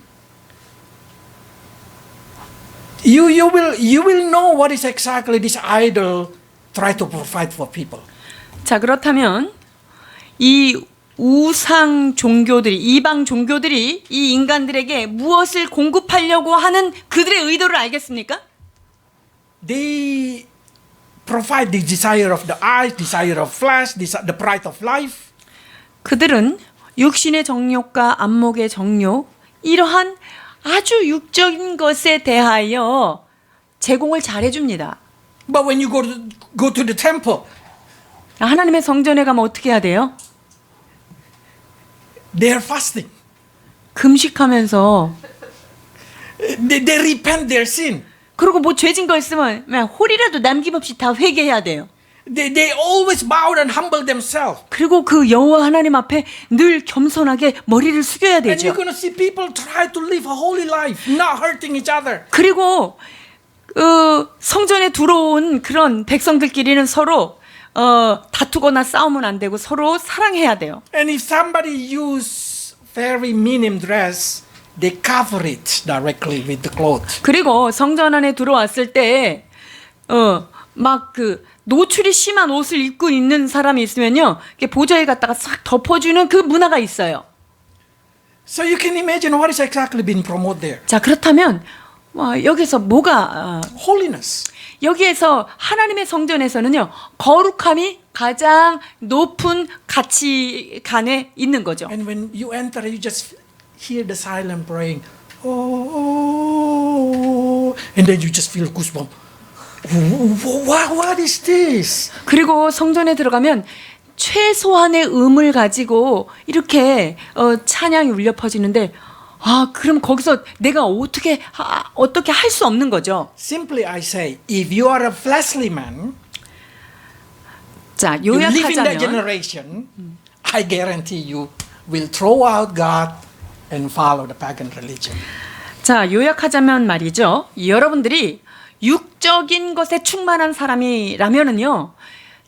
you will know what is exactly this idol try to provide for people. 자, 그렇다면 이 우상 종교들이 이방 종교들이 이 인간들에게 무엇을 공급하려고 하는 그들의 의도를 알겠습니까? They provide the desire of the eyes, desire of flesh, the pride of life. 그들은 육신의 정욕과 안목의 정욕 이러한 아주 육적인 것에 대하여 제공을 잘해 줍니다. But when you go to the temple, 하나님의 성전에 가면 어떻게 해야 돼요? they are fasting. 금식하면서 They repent their sin. 그리고 뭐 죄진 거 있으면 그냥 홀이라도 남김없이 다 회개해야 돼요. They always bow and humble themselves. 그리고 그 여호와 하나님 앞에 늘 겸손하게 머리를 숙여야 And 되죠. you're going to see people try to live a holy life, not hurting each other. 그리고 성전에 들어온 그런 백성들끼리는 서로 다투거나 싸우면 안 되고 서로 사랑해야 돼요. And if somebody use very minim dress, they cover it directly with the cloth. 그리고 성전 안에 들어왔을 때 막 그 노출이 심한 옷을 입고 있는 사람이 있으면요, 이렇게 보좌에 갖다가 싹 덮어주는 그 문화가 있어요. So you can imagine what is exactly being promoted there. 자, 그렇다면 여기서 뭐가 Holiness. 여기에서 하나님의 성전에서는요, 거룩함이 가장 높은 가치관에 있는 거죠. And when you enter, you just hear the silent praying. Oh, and then you just feel goosebumps. What is this? 그리고 성전에 들어가면 최소한의 음을 가지고 이렇게 찬양이 울려 퍼지는데 그럼 거기서 내가 어떻게 할 수 없는 거죠. Simply I say, if you are a fleshly man, 자, you live in that 요약하자면 generation, I guarantee you will throw out God and follow the pagan religion. 자, 요약하자면 말이죠. 여러분들이 육적인 것에 충만한 사람이라면은요,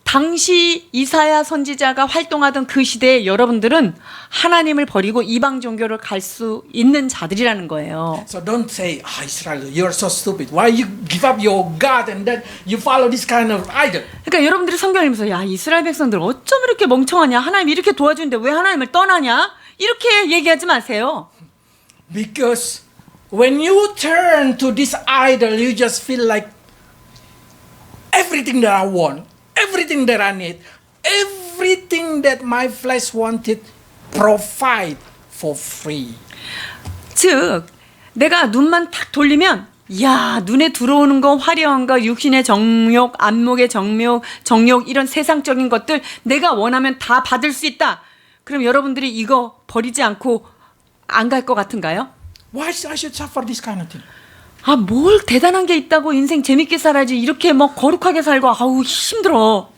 당시 이사야 선지자가 활동하던 그 시대에 여러분들은 하나님을 버리고 이방 종교를 갈 수 있는 자들이라는 거예요. So don't say, Israel, you're so stupid. Why you give up your God and then you follow this kind of idol? 그러니까 여러분들이 성경을 읽으면서 야 이스라엘 백성들 어쩜 이렇게 멍청하냐 하나님 이렇게 도와주는데 왜 하나님을 떠나냐 이렇게 얘기하지 마세요. Because when you turn to this idol, you just feel like everything that I want, everything that I need, everything that my flesh wanted, provide for free. 즉 내가 눈만 탁 돌리면 야 눈에 들어오는 거 화려한 거 육신의 정욕 안목의 정욕 이런 세상적인 것들 내가 원하면 다 받을 수 있다. 그럼 여러분들이 이거 버리지 않고 안 갈 것 같은가요? Why I should suffer this kind of thing? 아 뭘 대단한 게 있다고 인생 재밌게 살아야지 이렇게 뭐 거룩하게 살고 아우 힘들어.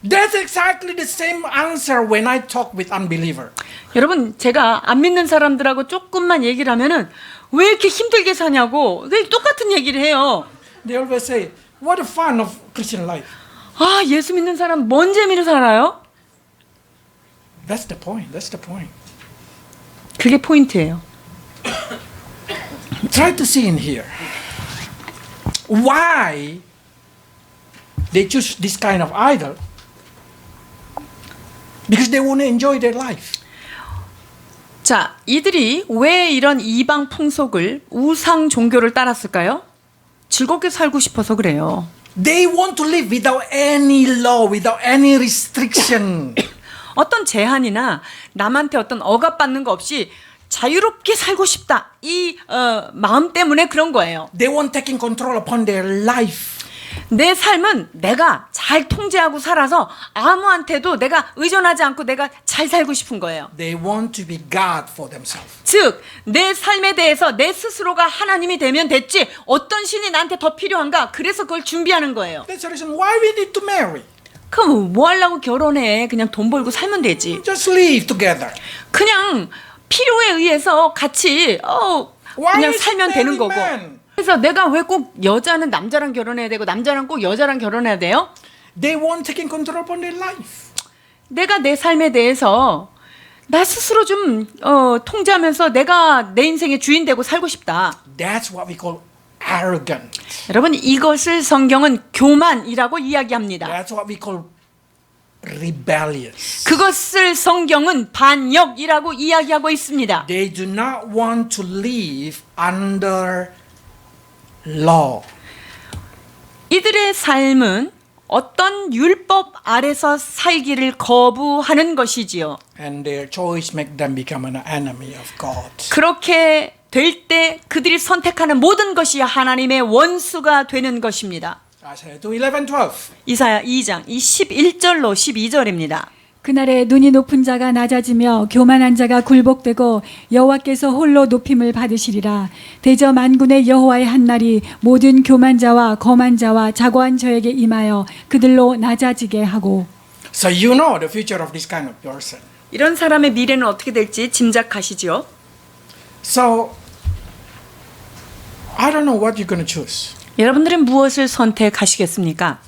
That's exactly the same answer when I talk with unbeliever. 여러분 제가 안 믿는 사람들하고 조금만 얘기를 하면은 왜 이렇게 힘들게 사냐고 왜 똑같은 얘기를 해요. They always say, "What a fun of Christian life." 아 예수 믿는 사람 뭔 재미로 살아요? That's the point. That's the point. 그게 포인트예요. Try to see in here why they choose this kind of idol. Because they want to enjoy their life. 자, 이들이 왜 이런 이방 풍속을 우상 종교를 따랐을까요? 즐겁게 살고 싶어서 그래요. They want to live without any law, without any restriction. 어떤 제한이나 남한테 어떤 억압받는 거 없이 자유롭게 살고 싶다. 이 마음 때문에 그런 거예요. They want taking control upon their life. 내 삶은 내가 잘 통제하고 살아서 아무한테도 내가 의존하지 않고 내가 잘 살고 싶은 거예요. They want to be God for themselves. 즉, 내 삶에 대해서 내 스스로가 하나님이 되면 됐지 어떤 신이 나한테 더 필요한가? 그래서 그걸 준비하는 거예요. That's the reason why we need to marry. 그럼 뭐 하려고 결혼해? 그냥 돈 벌고 살면 되지. Just live together. 그냥 필요에 의해서 같이 그냥 살면 되는 거고. 그래서 내가 왜 꼭 여자는 남자랑 결혼해야 되고 남자는 꼭 여자랑 결혼해야 돼요? They want taking control upon their life. 내가 내 삶에 대해서 나 스스로 좀 통제하면서 내가 내 인생의 주인 되고 살고 싶다. That's what we call arrogant. 여러분 이것을 성경은 교만이라고 이야기합니다. That's what we call rebellious. 그것을 성경은 반역이라고 이야기하고 있습니다. They do not want to live under law. 이들의 삶은 어떤 율법 아래서 살기를 거부하는 것이지요. And their choice make them become an enemy of God. 그렇게 될 때 그들이 선택하는 모든 것이 하나님의 원수가 되는 것입니다. Isaiah 2:11-12. 이사야 2장 11절로 12절입니다. 그날에 눈이 높은 자가 낮아지며 교만한 자가 굴복되고 여호와께서 홀로 높임을 받으시리라. 대저 만군의 여호와의 한 날이 모든 교만 자와 거만 자와 자고한 저에게 임하여 그들로 낮아지게 하고. So you know the future of this kind of person. 이런 사람의 미래는 어떻게 될지 짐작하시죠? So I don't know what you're going to choose. 여러분들은 무엇을 선택하시겠습니까?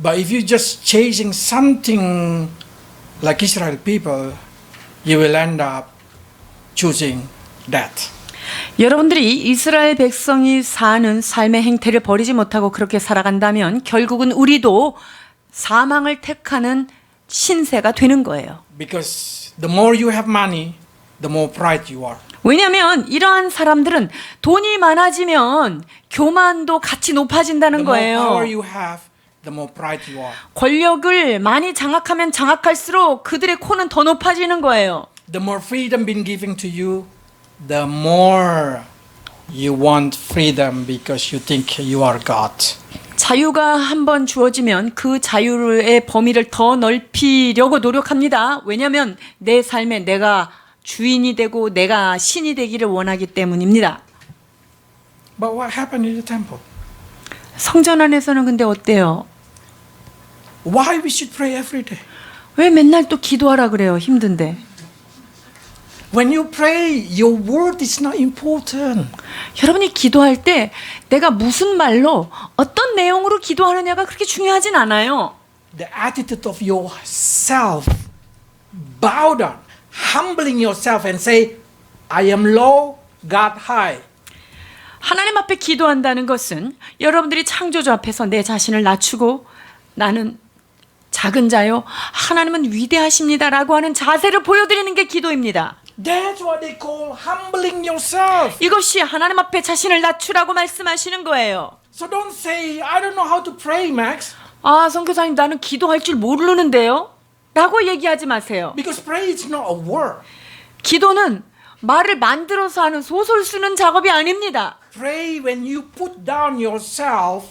But if you're just chasing something like Israel people, you will end up choosing that. 여러분들이 이스라엘 백성이 사는 삶의 행태를 버리지 못하고 그렇게 살아간다면 결국은 우리도 사망을 택하는 신세가 되는 거예요. Because the more you have money, the more pride you are. 왜냐하면 이러한 사람들은 돈이 많아지면 교만도 같이 높아진다는 The more 거예요. power you have, the more pride you are. 권력을 많이 장악하면 장악할수록 그들의 코는 더 높아지는 거예요. The more freedom being given to you, the more you want freedom because you think you are God. 자유가 한번 주어지면 그 자유의 범위를 더 넓히려고 노력합니다. 왜냐하면 내 삶에 내가 주인이 되고 내가 신이 되기를 원하기 때문입니다. But what happened in the temple? 성전 안에서는 근데 어때요? Why we should pray every day? 왜 맨날 또 기도하라 그래요? 힘든데. When you pray, your word is not important. 여러분이 기도할 때 내가 무슨 말로 어떤 내용으로 기도하느냐가 그렇게 중요하진 않아요. the attitude of yourself, bow down, humbling yourself and say, I am low, God high. 하나님 앞에 기도한다는 것은 여러분들이 창조주 앞에서 내 자신을 낮추고 나는 작은 자요, 하나님은 위대하십니다라고 하는 자세를 보여드리는 게 기도입니다. That's what they call humbling yourself. 이것이 하나님 앞에 자신을 낮추라고 말씀하시는 거예요. So don't say, I don't know how to pray, Max. 아, 선교사님 나는 기도할 줄 모르는데요? 라고 얘기하지 마세요. Because prayer is not a word. 기도는 말을 만들어서 하는 소설 쓰는 작업이 아닙니다. Pray when you put down yourself,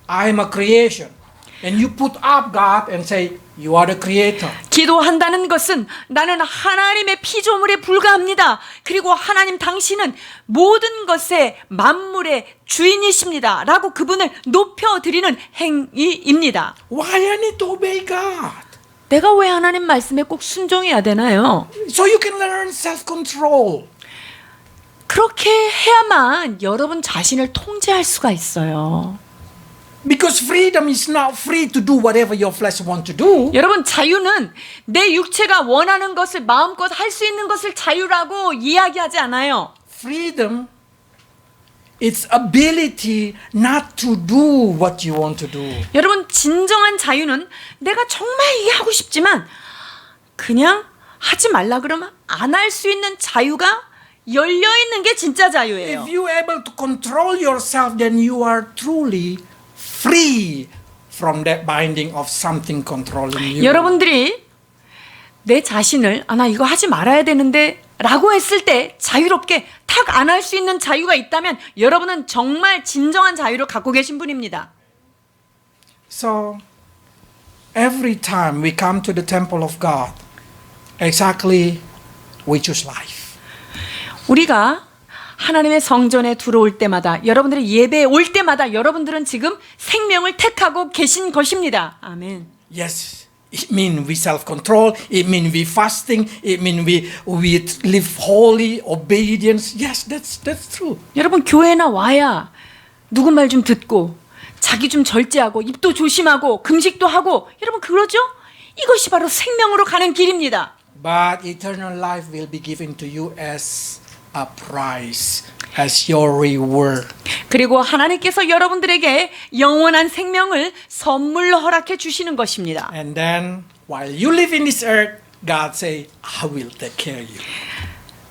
I am a creation. And you put up God and say, you are the creator. 기도한다는 것은 나는 하나님의 피조물에 불과합니다. 그리고 하나님 당신은 모든 것의 만물의 주인이십니다. 라고 그분을 높여드리는 행위입니다. Why I need to obey God? 내가 왜 하나님 말씀에 꼭 순종해야 되나요? So you can learn self-control. 그렇게 해야만 여러분 자신을 통제할 수가 있어요. Because freedom is not free to do whatever your flesh wants to do. 여러분 자유는 내 육체가 원하는 것을 마음껏 할 수 있는 것을 자유라고 이야기하지 않아요. Freedom, it's ability not to do what you want to do. 여러분 진정한 자유는 내가 정말 이게 하고 싶지만 그냥 하지 말라 그러면 안 할 수 있는 자유가 열려 있는 게 진짜 자유예요. If you are able to control yourself, then you are truly free from that binding of something controlling you. 여러분들이 내 자신을 나 이거 하지 말아야 되는데 라고 했을 때 자유롭게 탁 안 할 수 있는 자유가 있다면 여러분은 정말 진정한 자유를 갖고 계신 분입니다. So every time we come to the temple of God, exactly we choose life. 우리가 하나님의 성전에 들어올 때마다 여러분들이 예배에 올 때마다 여러분들은 지금 생명을 택하고 계신 것입니다. 아멘. Yes, it means we self-control. It means we fasting. It means we live holy obedience. Yes, that's true. 여러분 교회나 와야 누구 말 좀 듣고 자기 좀 절제하고 입도 조심하고 금식도 하고 여러분 그러죠? 이것이 바로 생명으로 가는 길입니다. But eternal life will be given to you as a prize, as your reward. 그리고 하나님께서 여러분들에게 영원한 생명을 선물로 허락해 주시는 것입니다. And then while you live in this earth, God say, I will take care of you.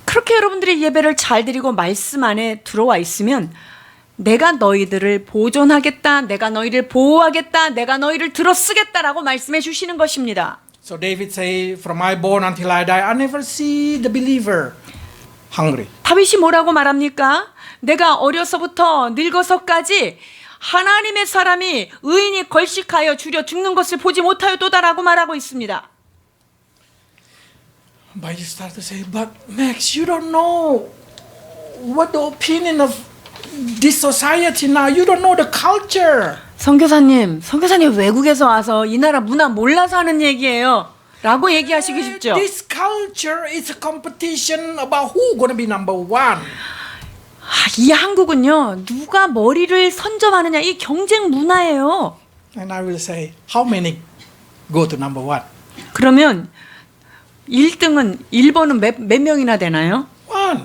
그렇게 여러분들이 예배를 잘 드리고 말씀 안에 들어와 있으면 내가 너희들을 보존하겠다, 내가 너희를 보호하겠다, 내가 너희를 들어쓰겠다라고 말씀해 주시는 것입니다. So David say, from my born until I die, I never see the believer hungry. 다윗이 뭐라고 말합니까? 내가 어려서부터 늙어서까지 하나님의 사람이 의인이 걸식하여 주려 죽는 것을 보지 못하였도다라고 말하고 있습니다. But you start to say, but Max, you don't know what the opinion of this society now. You don't know the culture. 선교사님 외국에서 와서 이 나라 문화 몰라서 하는 얘기예요. 라고 얘기하시기 쉽죠. This culture is a competition about who gonna be number one. 이 한국은요. 누가 머리를 선점하느냐 이 경쟁 문화예요. And I will say, how many go to number one? 그러면 1번은 몇 명이나 되나요? One.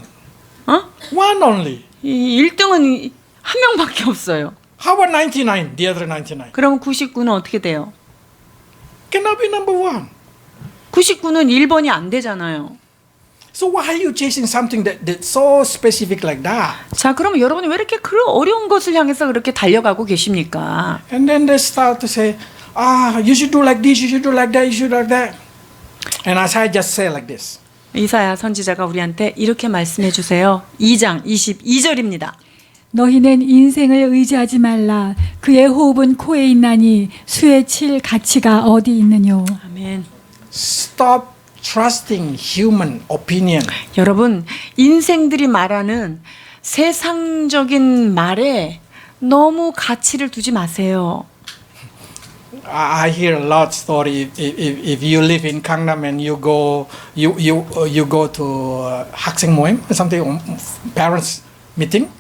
어? One only. 이 1등은 한 명밖에 없어요. How about 99? The other 99? 그럼 99는 어떻게 돼요? Cannot be number one. 99는 1번이 안 되잖아요. So why are you chasing something that's so specific like that? 자, 그럼 여러분이 왜 이렇게 그런 어려운 것을 향해서 그렇게 달려가고 계십니까? And then they start to say, you should do like this, you should do like that, you should do like that. And Isaiah just say like this. 이사야 선지자가 우리한테 이렇게 말씀해 주세요. 2장 22절입니다. 너희는 인생을 의지하지 말라. 그의 호흡은 코에 있나니 수에 칠 가치가 어디 있느뇨. 아멘. Stop trusting human opinion. 여러분, 인생들이 말하는 세상적인 말에 너무 가치를 두지 마세요. I hear a lot story. If you live in Gangnam and you go to 학생 모임 or something, parents meeting,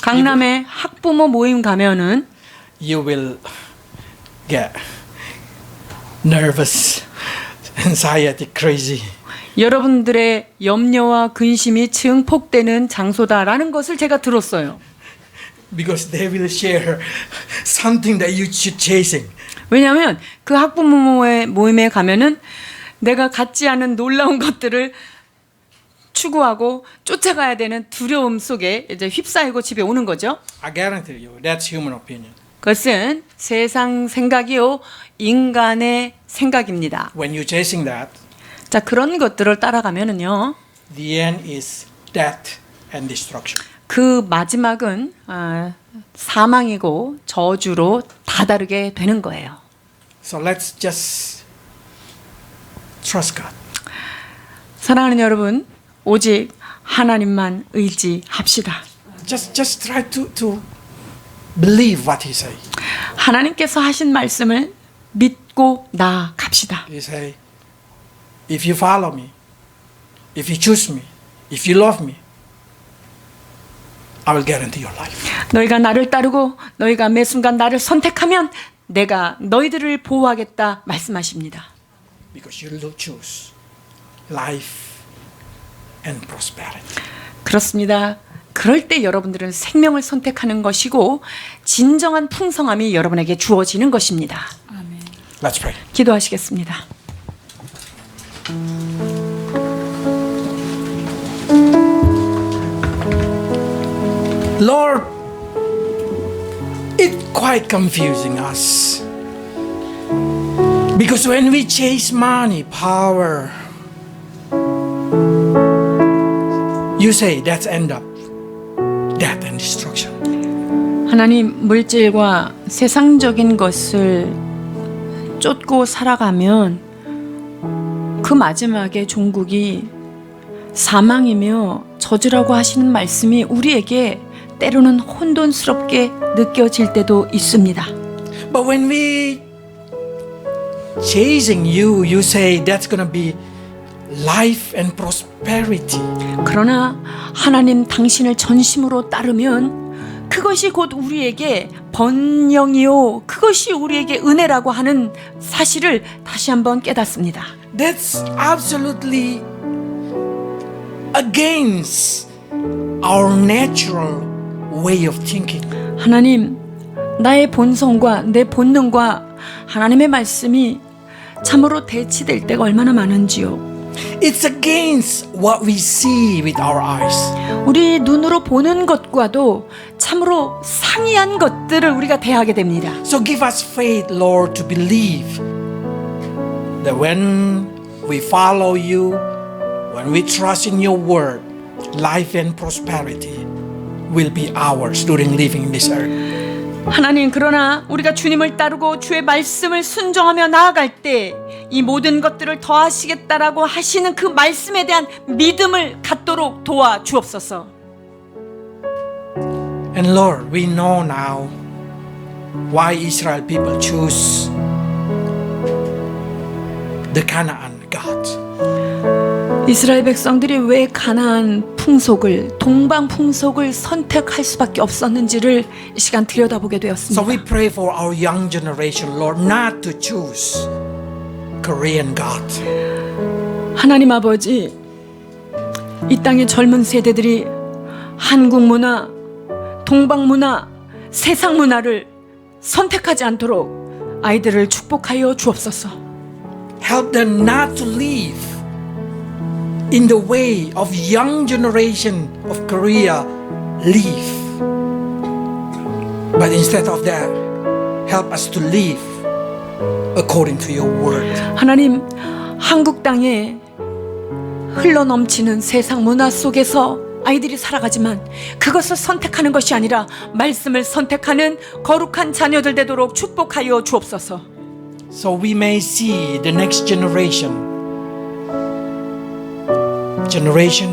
강남에 학부모 모임 가면은 you will get nervous, anxiety, crazy. 여러분들의 염려와 근심이 증폭되는 장소다라는 것을 제가 들었어요. Because they will share something that you should chasing. 왜냐하면 그 학부모 모임에 가면은 내가 갖지 않은 놀라운 것들을 추구하고 쫓아가야 되는 두려움 속에 이제 휩싸이고 집에 오는 거죠. I guarantee you, that's human opinion. 그것은 세상 생각이요, 인간의 생각입니다. When you're chasing that, 자, 그런 것들을 따라가면은요, the end is death and destruction. 그 마지막은 사망이고 저주로 다다르게 되는 거예요. So let's just trust God. 사랑하는 여러분, 오직 하나님만 의지합시다. Just try to believe what He say. 하나님께서 하신 말씀을 믿고 나아갑시다. He say, if you follow me, if you choose me, if you love me, I will guarantee your life. 너희가 나를 따르고 너희가 매 순간 나를 선택하면 내가 너희들을 보호하겠다 말씀하십니다. Because you will choose life and prosperity. 그렇습니다. 그럴 때 여러분들은 생명을 선택하는 것이고 진정한 풍성함이 여러분에게 주어지는 것입니다. 아멘. Let's pray. 기도하시겠습니다. Lord, it's quite confusing us. Because when we chase money, power, you say that's end up death and destruction. 하나님, 물질과 세상적인 것을 쫓고 살아가면 그 마지막에 종국이 사망이며 저주라고 하시는 말씀이 우리에게 때로는 혼돈스럽게 느껴질 때도 있습니다. But when we chasing you, you say that's gonna be life and prosperity. 그러나 하나님 당신을 전심으로 따르면 그것이 곧 우리에게 번영이요, 그것이 우리에게 은혜라고 하는 사실을 다시 한번 깨닫습니다. That's absolutely against our natural way of thinking. 하나님, 나의 본성과 내 본능과 하나님의 말씀이 참으로 대치될 때가 얼마나 많은지요. It's against what we see with our eyes. 우리 눈으로 보는 것과도 참으로 상이한 것들을 우리가 대하게 됩니다. So give us faith, Lord, to believe that when we follow you, when we trust in your word, life and prosperity will be ours during living in this earth. 하나님, 그러나 우리가 주님을 따르고 주의 말씀을 순종하며 나아갈 때 이 모든 것들을 더하시겠다라고 하시는 그 말씀에 대한 믿음을 갖도록 도와 주옵소서. And Lord, we know now why Israel people choose the Canaan God. 이스라엘 백성들이 왜 가나안 풍속을, 동방 풍속을 선택할 수밖에 없었는지를 이 시간 들여다보게 So 되었습니다. we pray for our young generation, Lord, not to choose Korean God. 하나님 아버지, 이 땅의 젊은 세대들이 한국 문화, 동방 문화, 세상 문화를 선택하지 않도록 아이들을 축복하여 주옵소서. Help them not to live in the way of young generation of Korea live. But instead of that, help us to live according to your word. 하나님, 한국 땅에 흘러넘치는 세상 문화 속에서 아이들이 살아가지만 그것을 선택하는 것이 아니라 말씀을 선택하는 거룩한 자녀들 되도록 축복하여 주옵소서. So we may see the next generation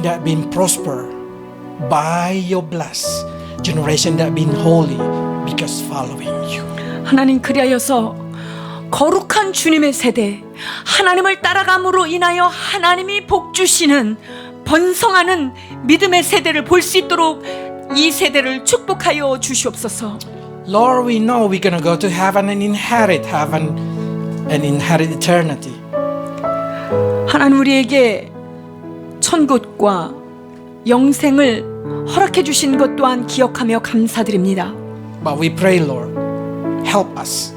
that been prosper by your bless, generation that been holy because following you. 하나님, 그리하여서 거룩한 주님의 세대, 하나님을 따라감으로 인하여 하나님이 복 주시는 번성하는 믿음의 세대를 볼 수 있도록 이 세대를 축복하여 주시옵소서. Lord, we know we're gonna go to heaven and inherit heaven and inherit eternity. 하나님 우리에게 천국과 영생을 허락해 주신 것 또한 기억하며 감사드립니다. But we pray, Lord, help us.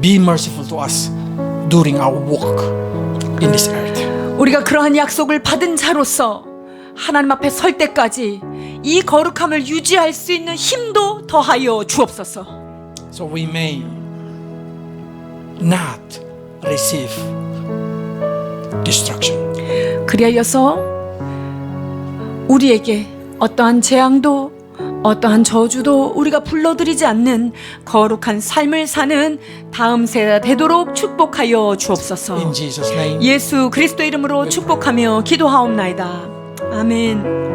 Be merciful to us during our walk in this earth. 우리가 그러한 약속을 받은 자로서 하나님 앞에 설 때까지 이 거룩함을 유지할 수 있는 힘도 더하여 주옵소서. So we may not receive destruction. 그리하여서 우리에게 어떠한 재앙도 어떠한 저주도 우리가 불러들이지 않는 거룩한 삶을 사는 다음 세대가 되도록 축복하여 주옵소서. In Jesus' name. 예수 그리스도 이름으로 축복하며 기도하옵나이다. 아멘.